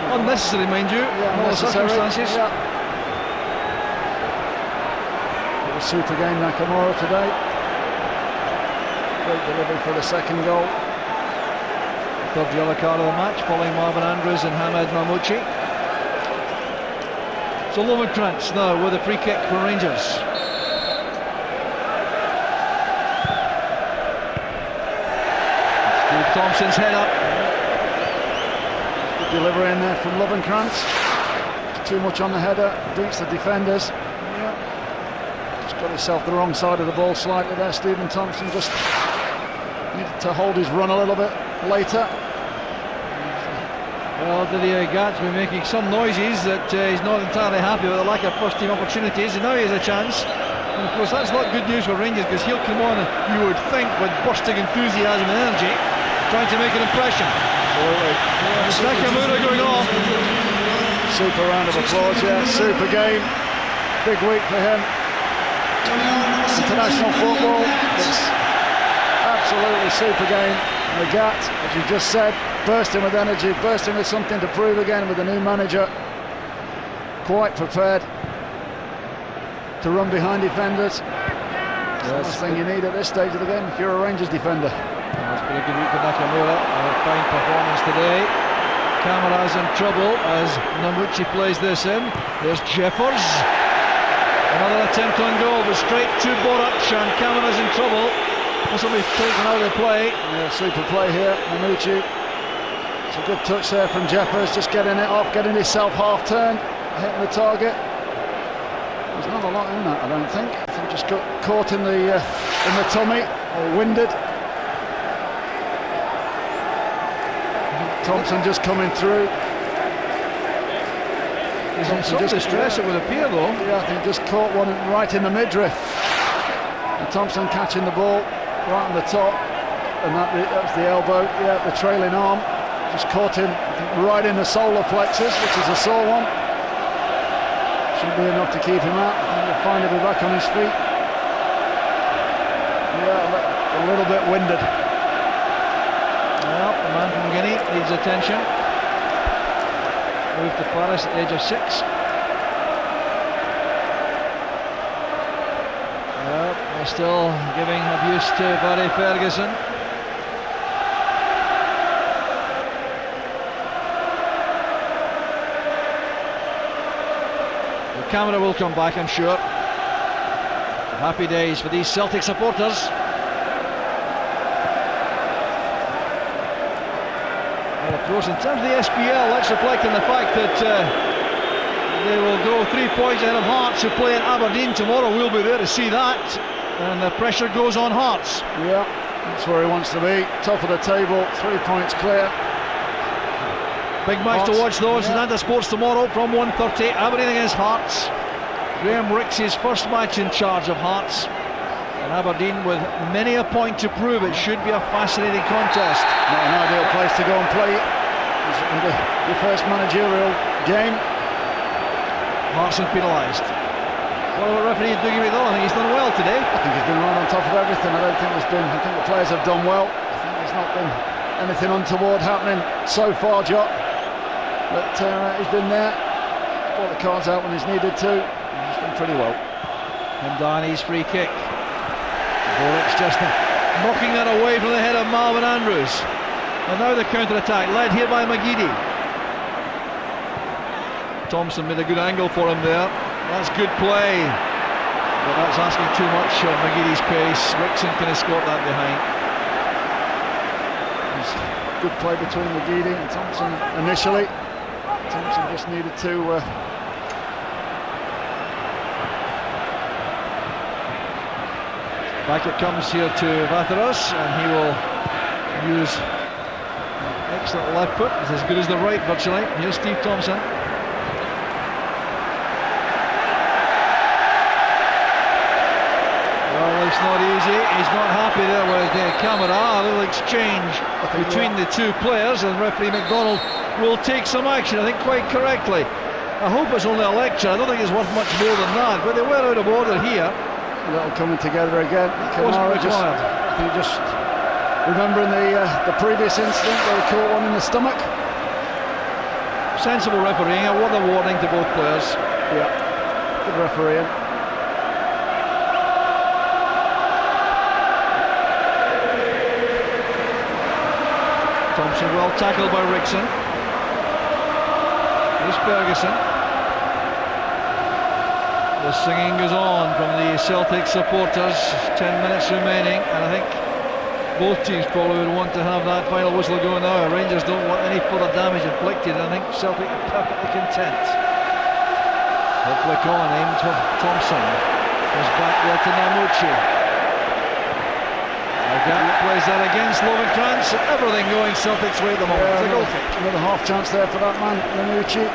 Unnecessary, mind you, in all the circumstances. Yeah. It was a super game, Nakamura, today. Great delivery for the second goal. Third yellow card of the match, following Marvin Andrews and Hamed Namucci. So Lovenkrantz now with a free kick for Rangers. Steve Thompson's head up. Good delivery in there from Lovenkrantz. Too much on the header, beats the defenders. Just got himself the wrong side of the ball slightly there. Stephen Thompson just needed to hold his run a little bit later. Well, Didier Gat's been making some noises that he's not entirely happy with the lack of first team opportunities, and now he has a chance. And of course that's not good news for Rangers, because he'll come on, you would think, with bursting enthusiasm and energy, trying to make an impression. Absolutely. It's Nakamura going off. Super round of applause, yeah, super game. Big week for him. International football, it's absolutely super game. And the Gat, as you just said, bursting with energy, bursting with something to prove again with the new manager. Quite prepared to run behind defenders. That's the last thing you need at this stage of the game if you're a Rangers defender. It's been a good week for Nakamura. A fine performance today. Camara's in trouble as Namucci plays this in. There's Jeffers. Another attempt on goal, but straight to Borac, and Camara's in trouble. This will be taken out of the play. Yeah, super play here, Namucci. It's a good touch there from Jeffers, just getting it off, getting himself half turn, hitting the target. There's not a lot in that, I don't think. I think just got caught in the tummy, or winded. Thompson just coming through. He's in some distress, it would appear, though. Yeah, I think just caught one right in the midriff. And Thompson catching the ball right on the top, and that's the elbow, yeah, the trailing arm. Just caught him, I think, right in the solar plexus, which is a sore one. Shouldn't be enough to keep him out. I think he'll finally be back on his feet. Yeah, a little bit winded. Well, the man from Guinea needs attention. Moved to Paris at the age of 6. Well, they're still giving abuse to Barry Ferguson. The camera will come back, I'm sure. Happy days for these Celtic supporters. Well, of course, in terms of the SPL, let's reflect on the fact that They will go 3 points ahead of Hearts, who play at Aberdeen tomorrow. We'll be there to see that. And the pressure goes on Hearts. Yeah, that's where he wants to be. Top of the table, 3 points clear. Big match Hearts, to watch though. yeah. Sedanta Sports tomorrow from 1:30. Aberdeen against Hearts. Graham Rix's first match in charge of Hearts. And Aberdeen with many a point to prove. It should be a fascinating contest. Not an ideal place to go and play your first managerial game. Hearts are penalised. What about referee Dougie McDonald? I think he's done well today. I think he's been right on top of everything. I think the players have done well. I think there's not been anything untoward happening so far, Jock. But he's been there, brought the cards out when he's needed to. He's done pretty well. Hemdani's free kick. Borix just knocking that away from the head of Marvin Andrews. And now the counter-attack, led here by McGeady. Thompson made a good angle for him there. That's good play. But that's asking too much of McGeady's pace. Rixon can escort that behind. Good play between McGeady and Thompson initially. Thompson just needed to back it comes here to Vatheros, and he will use an excellent left foot. It's as good as the right virtually. Here's Steve Thompson. Well, it's not easy. He's not happy there with the camera. A little exchange between the two players, and referee McDonald will take some action, I think quite correctly. I hope it's only a lecture. I don't think it's worth much more than that, but they were out of order here. A little coming together again. Wasn't required. I think just remembering the previous incident where he caught one in the stomach. Sensible refereeing. What a warning to both players. Yeah, good refereeing. Thompson well tackled by Rixon. Here's Ferguson. The singing goes on from the Celtic supporters. 10 minutes remaining, and I think both teams probably would want to have that final whistle go now. Rangers don't want any further damage inflicted, and I think Celtic are perfectly content. He'll flick on, aimed for Thompson. Goes back there to Namucci. Again, plays that against Lovenkrantz. Everything going Celtic's way at the moment. It's a goal kick. Another half chance there for that man, Namucci.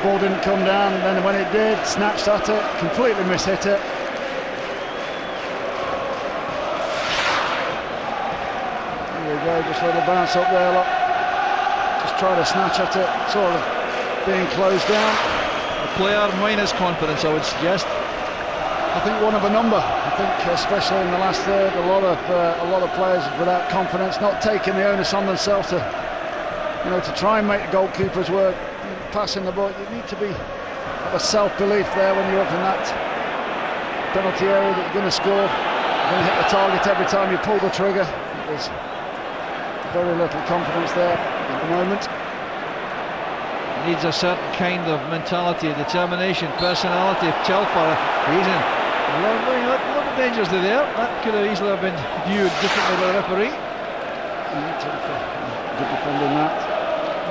Ball didn't come down, and then when it did, snatched at it, completely mishit it. There we go, just a little bounce up there, look. Just try to snatch at it, sort of being closed down. A player minus confidence, I would suggest. I think one of a number. I think especially in the last third, a lot of players without confidence, not taking the onus on themselves to try and make the goalkeepers work. Passing the ball, you need to have a self-belief there when you're up in that penalty area that you're going to score. You're going to hit the target every time you pull the trigger. There's very little confidence there at the moment. Needs a certain kind of mentality, determination, personality. Telfer, he's in. Look at dangers there. That could have easily have been viewed differently by the referee. Good defending that.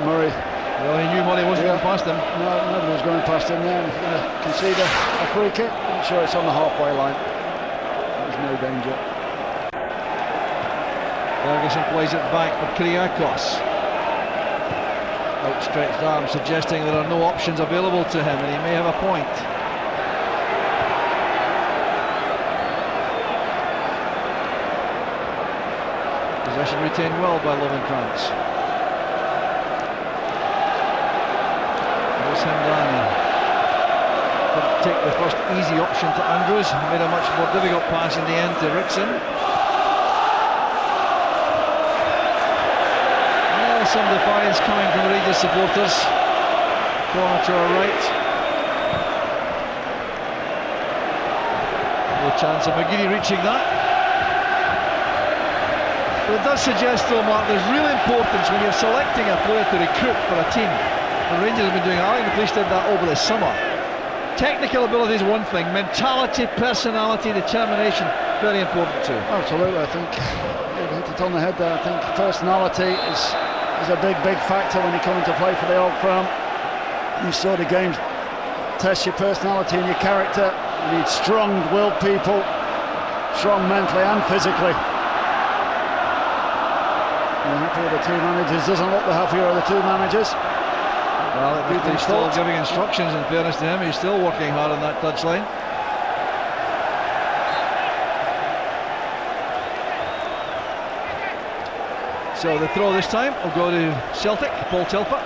Murray. Well, he knew Murray wasn't going past him. No, nobody was going past him there. He's going to concede a free kick. I'm sure it's on the halfway line. There's no danger. Ferguson plays it back for Kyriakos. Outstretched arm suggesting there are no options available to him, and he may have a point. Possession retained well by Lovenkrantz. Hemdani didn't take the first easy option to Andrews, made a much more difficult pass in the end to Rixon. Some defiance coming from Rangers supporters. Corner to our right. No chance of McGeady reaching that. But it does suggest though, Mark, there's real importance when you're selecting a player to recruit for a team. The Rangers have been doing, I think the police did that over the summer. Technical ability is one thing, mentality, personality, determination, very important too. Absolutely, I think you hit it on the head there. I think personality is a big factor when you come into play for the Old Firm. You saw the games tests your personality and your character. You need strong-willed people, strong mentally and physically. You're happy with the two managers. Doesn't look the happier of the two managers. Well, he's still giving instructions, in fairness to him. He's still working hard on that touchline. So the throw this time will go to Celtic, Paul Telfer.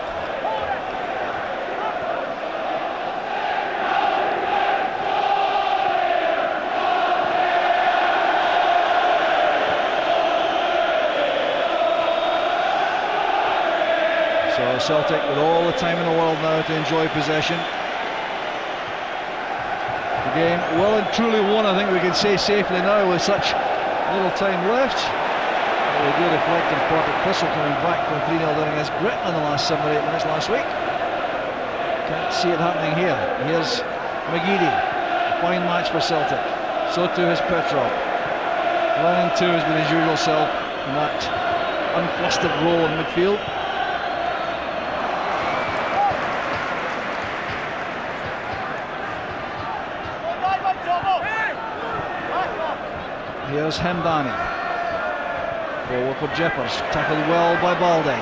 So Celtic with all the time in the world now to enjoy possession. The game well and truly won, I think we can say safely now, with such little time left. We do reflect on Partick Thistle coming back from 3-0 down against Gretna in the last 7 or 8 minutes last week. Can't see it happening here. Here's McGeady. A fine match for Celtic. So too has Petrov. Lennon too has been his usual self in that unflustered role in midfield. Here's Hamdani. Forward for Jeffers, tackled well by Balde.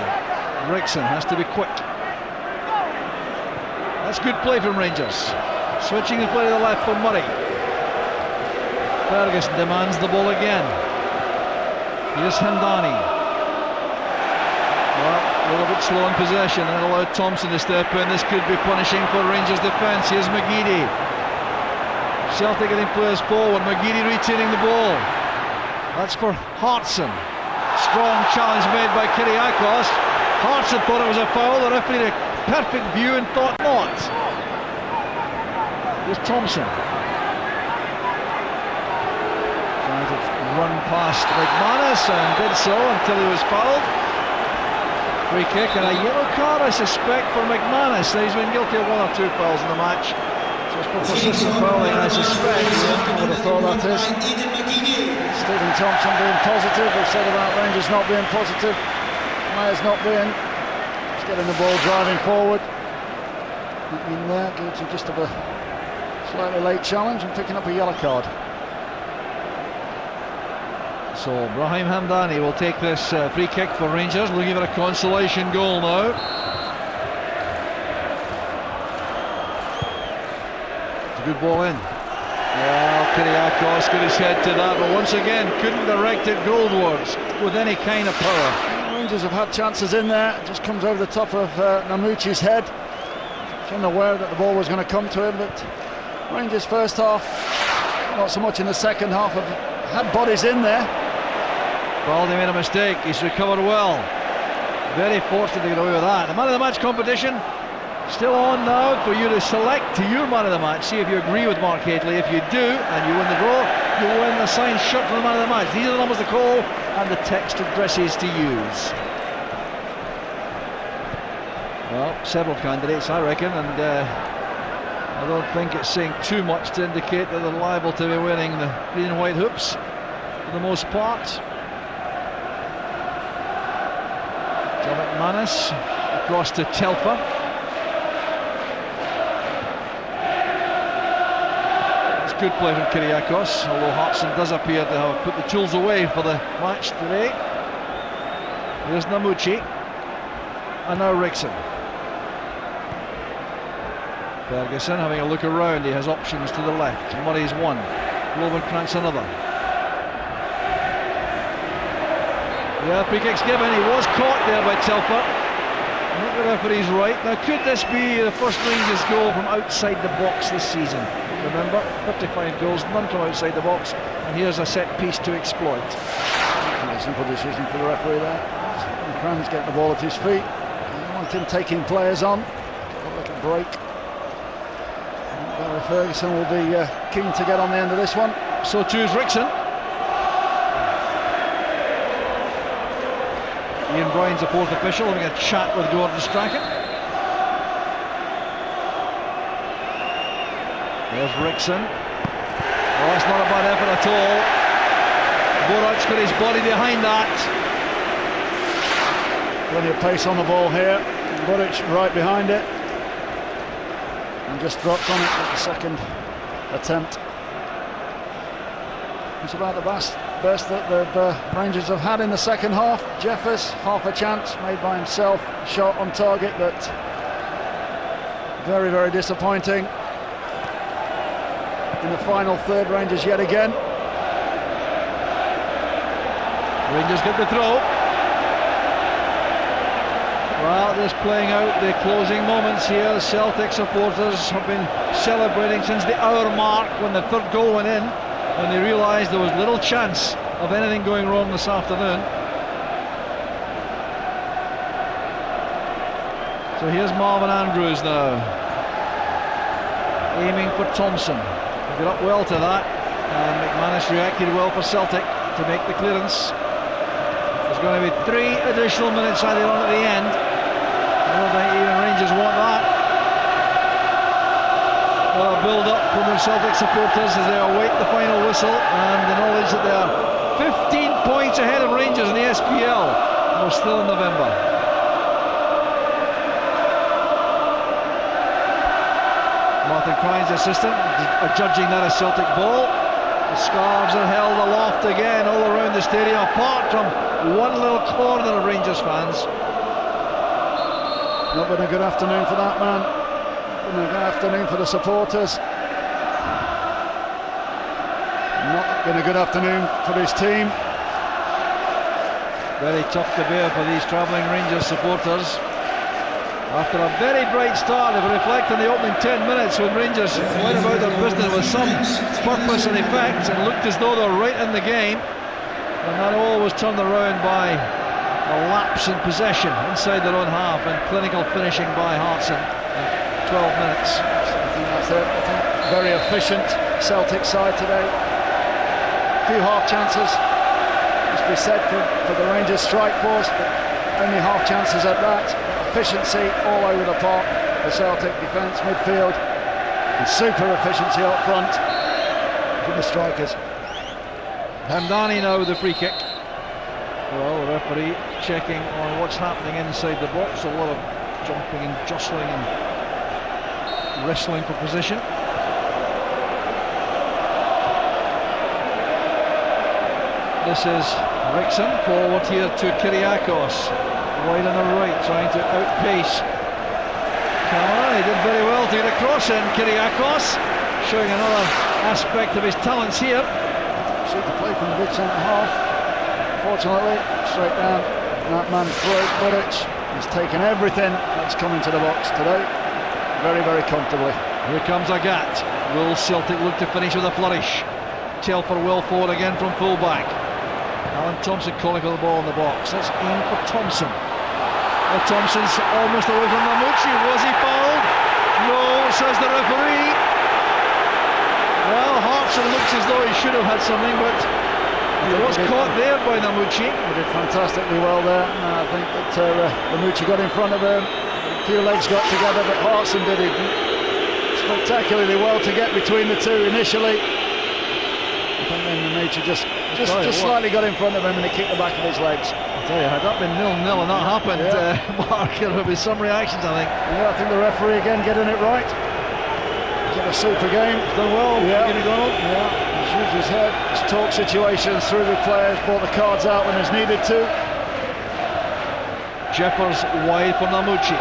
Rickson has to be quick. That's good play from Rangers. Switching the play to the left for Murray. Ferguson demands the ball again. Here's Hamdani. Well, a little bit slow in possession and allowed Thompson to step in. This could be punishing for Rangers defence. Here's McGeady. Celtic getting players forward. McGeady retaining the ball. That's for Hartson. Strong challenge made by Kyriakos. Hartson thought it was a foul. The referee had a perfect view and thought not. Here's Thompson. Trying to run past McManus and did so until he was fouled. Free kick and a yellow card, I suspect, for McManus. He's been guilty of 1 or 2 fouls in the match. So it's for persistent fouling, I suspect. I would have thought that is. Stephen Thompson being positive. We've said about Rangers not being positive. Myers not being. He's getting the ball driving forward. In there, guilty just of a slightly late challenge and picking up a yellow card. So Brahim Hamdani will take this free kick for Rangers, looking for a consolation goal now. It's a good ball in. Well, Kyriakos got his head to that, but once again couldn't direct it goalwards with any kind of power. Rangers have had chances in there. It just comes over the top of Namuchi's head. He was unaware that the ball was going to come to him, but Rangers first half, not so much in the second half, have had bodies in there. Balde made a mistake. He's recovered well. Very fortunate to get away with that. The man of the match competition still on now for you to select your man of the match. See if you agree with Mark Hateley. If you do and you win the draw, you win the signed shirt for the man of the match. These are the numbers to call and the text addresses to use. Well, several candidates I reckon, and I don't think it's saying too much to indicate that they're liable to be wearing the green and white hoops for the most part. McManus across to Telfer. It's good play from Kyriakos, although Hartson does appear to have put the tools away for the match today. Here's Namuchi, and now Rickson. Ferguson having a look around. He has options to the left. Murray's one, Lovenkrantz another. Yeah, free kick's given. He was caught there by Telfer. I think the referee's right. Now, could this be the first Rangers goal from outside the box this season? Remember, 55 goals, none from outside the box, and here's a set piece to exploit. A simple decision for the referee there. Kranz getting the ball at his feet. I want him taking players on. A little break. Barry Ferguson will be keen to get on the end of this one. So too is Rickson. Ian Bryan's the fourth official, having a chat with Gordon Strachan. There's Rickson. Oh, that's not a bad effort at all. Borac's got his body behind that. Plenty of pace on the ball here. Boric right behind it. and just dropped on it at the second attempt. It's about the best that the Rangers have had in the second half. Jeffers, half a chance made by himself, shot on target, but very, very disappointing. In the final third, Rangers yet again. Rangers get the throw. Well, just playing out the closing moments here. The Celtic supporters have been celebrating since the hour mark when the third goal went in, when they realised there was little chance of anything going wrong this afternoon. So here's Marvin Andrews now, aiming for Thompson. He got up well to that, and McManus reacted well for Celtic to make the clearance. There's going to be 3 additional minutes added on at the end. I don't think even Rangers want that. Well, a build-up from the Celtic supporters as they await the final whistle, and the knowledge that they are 15 points ahead of Rangers in the SPL. We're still in November. Martin Crine's assistant judging that a Celtic ball. The scarves are held aloft again all around the stadium, apart from one little corner of Rangers fans. Not been a good afternoon for that man. Been a good afternoon for the supporters. Not been a good afternoon for his team. Very tough to bear for these travelling Rangers supporters. After a very bright start, if we reflect on the opening 10 minutes when Rangers went about their business with some purpose and effect and looked as though they were right in the game, and that all was turned around by a lapse in possession inside their own half and clinical finishing by Hartson in 12 minutes. I think that's it. I think very efficient Celtic side today. A few half chances, must be said for the Rangers strike force, but only half chances at that. Efficiency all over the park for Celtic defence, midfield, and super efficiency up front for the strikers. Hamdani now with the free kick. Well, the referee checking on what's happening inside the box. A lot of jumping and jostling and wrestling for position. This is Rickson forward here to Kyriakos. Wide on the right, trying to outpace Cameron. He did very well to get across in. Kyriakos showing another aspect of his talents here. See the play from the big centre half. Fortunately, straight down that man's throat. Buric has taken everything that's come into the box today very, very comfortably. Here comes Agat. Will Celtic look to finish with a flourish? Telfer well forward again from full-back. Alan Thompson calling for the ball in the box. Let's aim for Thompson. Well, Thompson's almost away from Mamucci. Was he fouled? No, says the referee. Well, Hartson looks as though he should have had something, but he was caught there by Namucci. He did fantastically well there. I think that Namucci got in front of him. A few legs got together, but Hartson did it spectacularly well to get between the two initially. I think then Namucci just slightly got in front of him and he kicked the back of his legs. I tell you, had that been 0-0 and that happened, Mark, there would be some reactions, I think. Yeah, I think the referee again getting it right. He's had a super game. He's done well, Jimmy Donald. Yeah, he's used his head, he's talked situations through with players, brought the cards out when there's needed to. Jeffers wide for Namucci.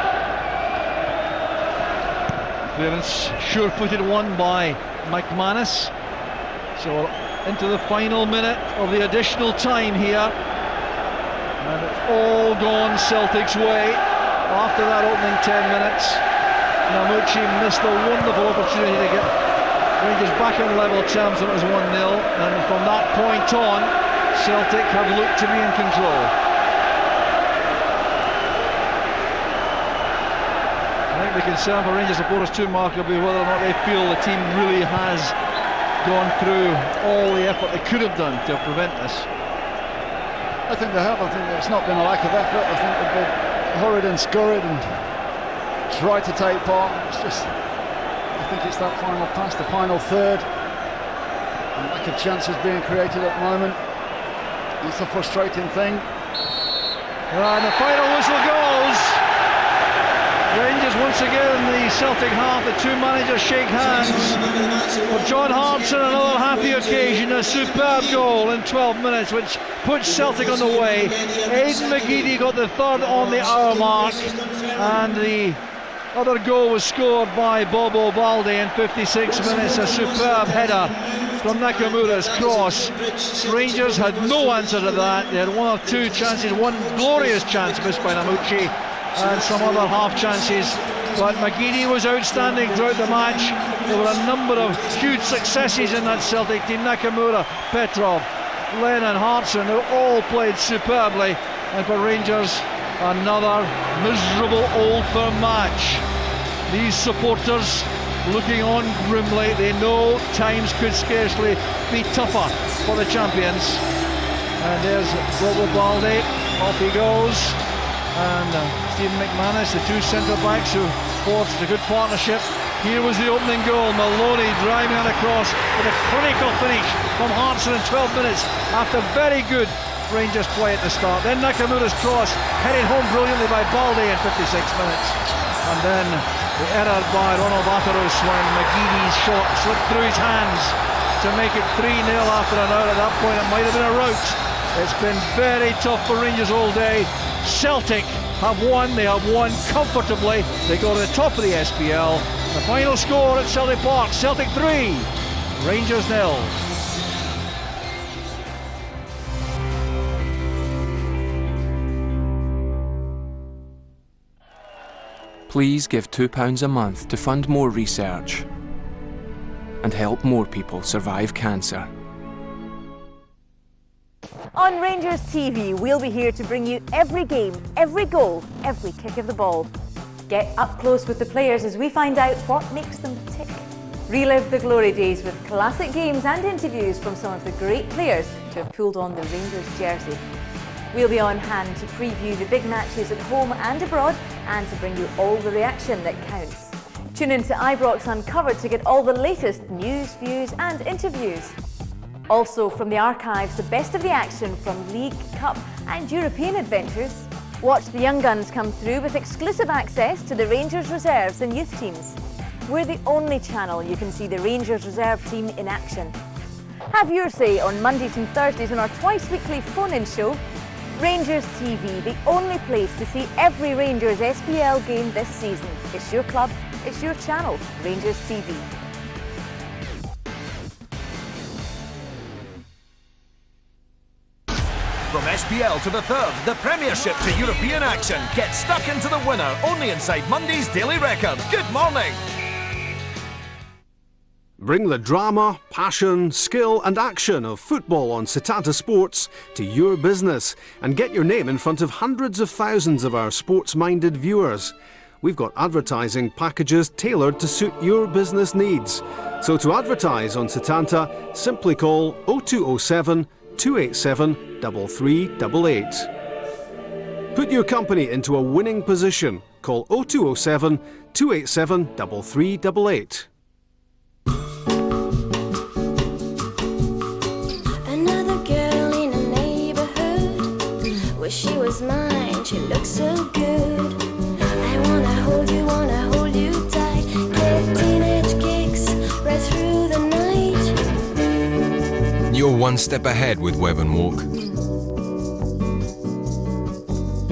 Clearance, sure-footed one by McManus. So into the final minute of the additional time here, and it's all gone Celtic's way after that opening 10 minutes. Namucci missed a wonderful opportunity to get Rangers back on level terms when it was 1-0, and from that point on Celtic have looked to be in control. I think the concern for Rangers supporters too, Mark, will be whether or not they feel the team really has gone through all the effort they could have done to prevent this. I think they have. I think it's not been a lack of effort. I think they've been hurried and scurried and tried to take part. It's just, I think it's that final pass, the final third, and lack of chances being created at the moment. It's a frustrating thing. And the final whistle goes, Rangers once again in the Celtic half, the two managers shake hands. For John Hartson, another happy occasion, a superb goal in 12 minutes which puts Celtic on the way. Aidan McGeady got the third on the hour mark, and the other goal was scored by Bobo Balde in 56 minutes, a superb header from Nakamura's cross. Rangers had no answer to that. They had one or two chances, one glorious chance missed by Namucci, and some other half chances, but McGeady was outstanding throughout the match. There were a number of huge successes in that Celtic team. Nakamura, Petrov, Lennon, Hartson, they all played superbly, and for Rangers, another miserable Old Firm match. These supporters looking on grimly. They know times could scarcely be tougher for the champions. And there's Bobo Balde, off he goes, and Stephen McManus, the two centre-backs who forged a good partnership. Here was the opening goal, Maloney driving on across with a clinical finish from Hartson in 12 minutes after very good Rangers play at the start. Then Nakamura's cross headed home brilliantly by Balde in 56 minutes. And then the error by Ronald Vateros when McGeady's shot slipped through his hands to make it 3-0 after an hour. At that point it might have been a rout. It's been very tough for Rangers all day. Celtic have won, they have won comfortably. They go to the top of the SPL. The final score at Celtic Park, Celtic 3, Rangers 0. Please give £2 a month to fund more research and help more people survive cancer. On Rangers TV, we'll be here to bring you every game, every goal, every kick of the ball. Get up close with the players as we find out what makes them tick. Relive the glory days with classic games and interviews from some of the great players to have pulled on the Rangers jersey. We'll be on hand to preview the big matches at home and abroad, and to bring you all the reaction that counts. Tune in to Ibrox Uncovered to get all the latest news, views and interviews. Also from the archives, the best of the action from League, Cup and European adventures. Watch the young guns come through with exclusive access to the Rangers reserves and youth teams. We're the only channel you can see the Rangers reserve team in action. Have your say on Mondays and Thursdays on our twice-weekly phone-in show. Rangers TV, the only place to see every Rangers SPL game this season. It's your club, it's your channel, Rangers TV. From SPL to the third, the Premiership to European action. Get stuck into the winner only inside Monday's Daily Record. Good morning. Bring the drama, passion, skill and action of football on Setanta Sports to your business and get your name in front of hundreds of thousands of our sports-minded viewers. We've got advertising packages tailored to suit your business needs. So to advertise on Setanta, simply call 0207 287 3388. Put your company into a winning position. Call 0207 287 3388. Another girl in a neighborhood, wish she was mine, she looks so good. I wanna hold you tight, get teenage kicks right through the night. You're one step ahead with Web and Walk.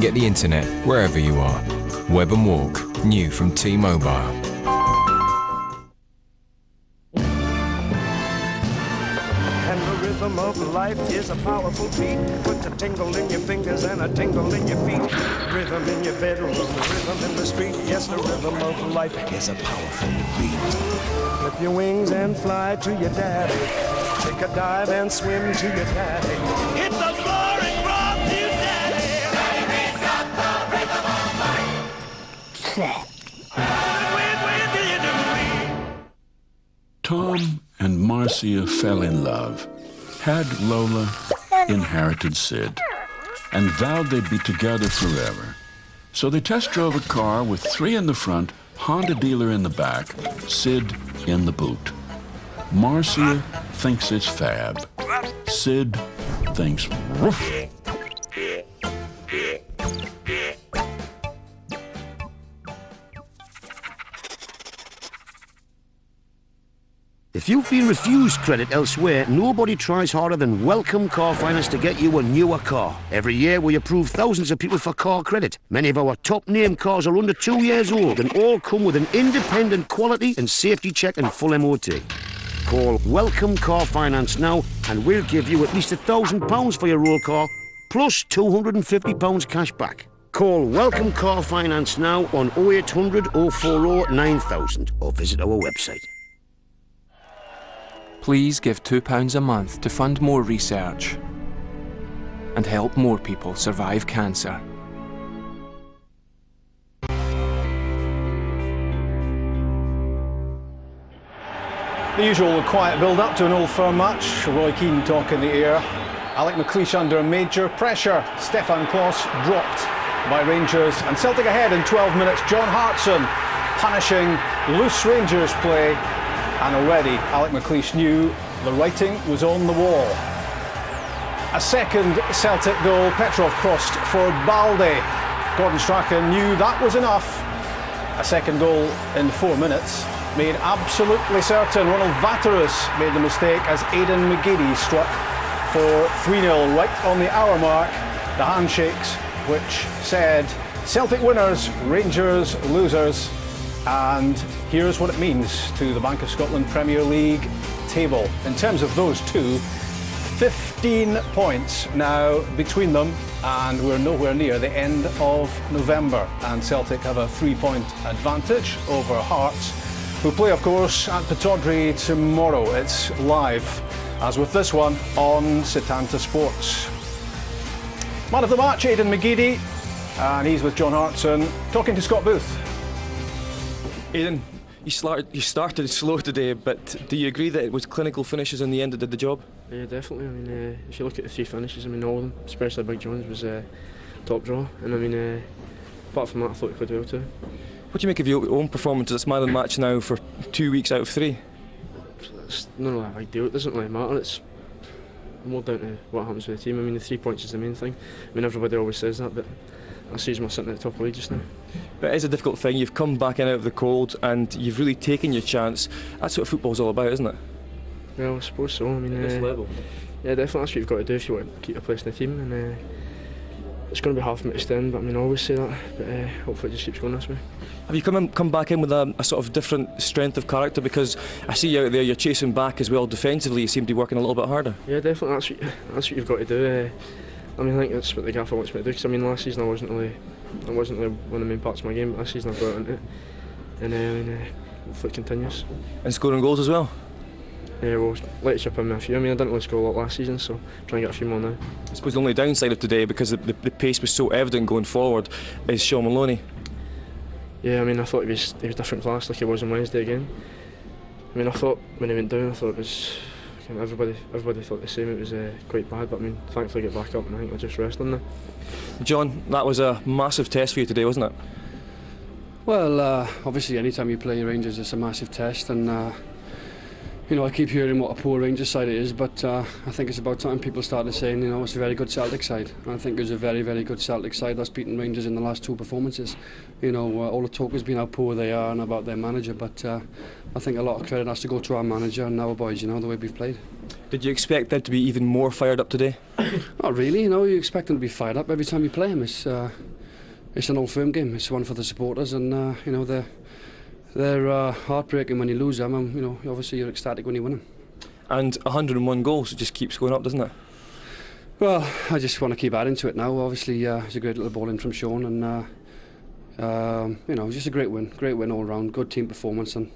Get the internet wherever you are. Web and Walk, new from T-Mobile. And the rhythm of life is a powerful beat. Put a tingle in your fingers and a tingle in your feet. Rhythm in your bedroom, rhythm in the street. Yes, the rhythm of life is a powerful beat. Flip your wings and fly to your daddy. Take a dive and swim to your daddy. It's a glory from you, daddy. Baby's got the rhythm of life. Tom and Marcia fell in love, had Lola, inherited Sid, and vowed they'd be together forever. So they test drove a car with 3 in the front, Honda dealer in the back, Sid in the boot. Marcia thinks it's fab. Sid thinks woof. If you've been refused credit elsewhere, nobody tries harder than Welcome Car Finance to get you a newer car. Every year we approve thousands of people for car credit. Many of our top name cars are under 2 years old and all come with an independent quality and safety check and full MOT. Call Welcome Car Finance now and we'll give you at least £1,000 for your old car plus £250 cash back. Call Welcome Car Finance now on 0800 040 9000 or visit our website. Please give £2 a month to fund more research and help more people survive cancer. The usual quiet build-up to an Old Firm match. Roy Keane talk in the air. Alec McLeish under major pressure. Stefan Klos dropped by Rangers. And Celtic ahead in 12 minutes. John Hartson punishing loose Rangers play. And already Alec McLeish knew the writing was on the wall. A second Celtic goal. Petrov crossed for Balde. Gordon Strachan knew that was enough. A second goal in 4 minutes. Made absolutely certain. Ronald Vaterus made the mistake as Aidan McGeady struck for 3-0 right on the hour mark. The handshakes which said Celtic winners, Rangers losers. And here's what it means to the Bank of Scotland Premier League table. In terms of those two, 15 points now between them, and we're nowhere near the end of November. And Celtic have a 3-point advantage over Hearts, who play, of course, at Pittodrie tomorrow. It's live, as with this one, on Setanta Sports. Man of the match, Aidan McGeady, and he's with John Hartson, talking to Scott Booth. Aidan, you started slow today, but do you agree that it was clinical finishes in the end that did the job? Yeah, definitely. I mean, if you look at the 3 finishes, I mean, all of them, especially Big John's, was top draw. And I mean, apart from that, I thought we played well too. What do you make of your own performance? It's man of the match now for 2 weeks out of 3. It's not really a big deal. It doesn't really matter. It's more down to what happens with the team. I mean, the 3 points is the main thing. I mean, everybody always says that, but I see we're sitting at the top of the league just now. But it is a difficult thing. You've come back in out of the cold and you've really taken your chance. That's what football's all about, isn't it? Well, I suppose so. I mean, at this level. Yeah, definitely. That's what you've got to do if you want to keep your place in the team. And it's going to be hard for me to stand, but I mean, I always say that. But hopefully, it just keeps going this way. Have you come back in with a sort of different strength of character? Because I see you out there, you're chasing back as well defensively. You seem to be working a little bit harder. Yeah, definitely. That's what you've got to do. I mean, I think that's what the gaffer wants me to do. Because I mean, last season I wasn't really one of the main parts of my game. But this season I've got into it, and hopefully it continues. And scoring goals as well. Yeah, well, let's chip in a few. I mean, I didn't really score a lot last season, so try and get a few more now. I suppose the only downside of today, because the pace was so evident going forward, is Sean Maloney. Yeah, I mean, I thought he was different class, like he was on Wednesday again. I mean, I thought when he went down, I thought it was everybody thought the same. It was quite bad, but I mean, thankfully get back up, and I think we're just resting now. John, that was a massive test for you today, wasn't it? Well, obviously, anytime you play Rangers, it's a massive test, and you know, I keep hearing what a poor Rangers side it is, but I think it's about time people started saying, you know, it's a very good Celtic side. And I think it was a very, very good Celtic side that's beaten Rangers in the last 2 performances. You know, all the talk has been how poor they are and about their manager, but I think a lot of credit has to go to our manager and our boys, you know, the way we've played. Did you expect them to be even more fired up today? Not really, you know, you expect them to be fired up every time you play them. It's an Old Firm game, it's one for the supporters, and you know, they're heartbreaking when you lose them, and you know, obviously you're ecstatic when you win them. And 101 goals, it just keeps going up, doesn't it? Well, I just want to keep adding to it now. Obviously, it's a great little ball in from Sean, and you know, just a great win all round, good team performance, and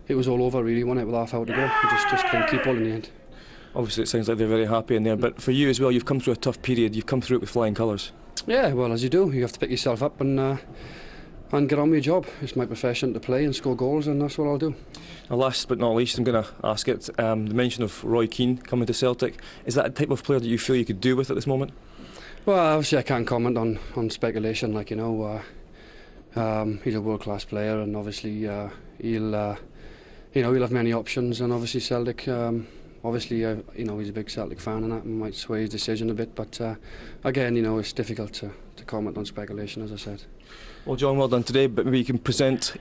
it was all over really, wasn't it, with half hour to go. We just played keep ball in the end. Obviously, it sounds like they're very happy in there, but for you as well, you've come through a tough period. You've come through it with flying colours. Yeah, well, as you do, you have to pick yourself up and get on with your job. It's my profession to play and score goals, and that's what I'll do. And last but not least, I'm going to ask it, the mention of Roy Keane coming to Celtic, is that a type of player that you feel you could do with at this moment? Well, obviously I can't comment on speculation, like, you know, he's a world-class player, and obviously he'll have many options, and obviously Celtic, obviously you know, he's a big Celtic fan, and that might sway his decision a bit, but again, you know, it's difficult to comment on speculation, as I said. Well, John, well done today, but maybe you can present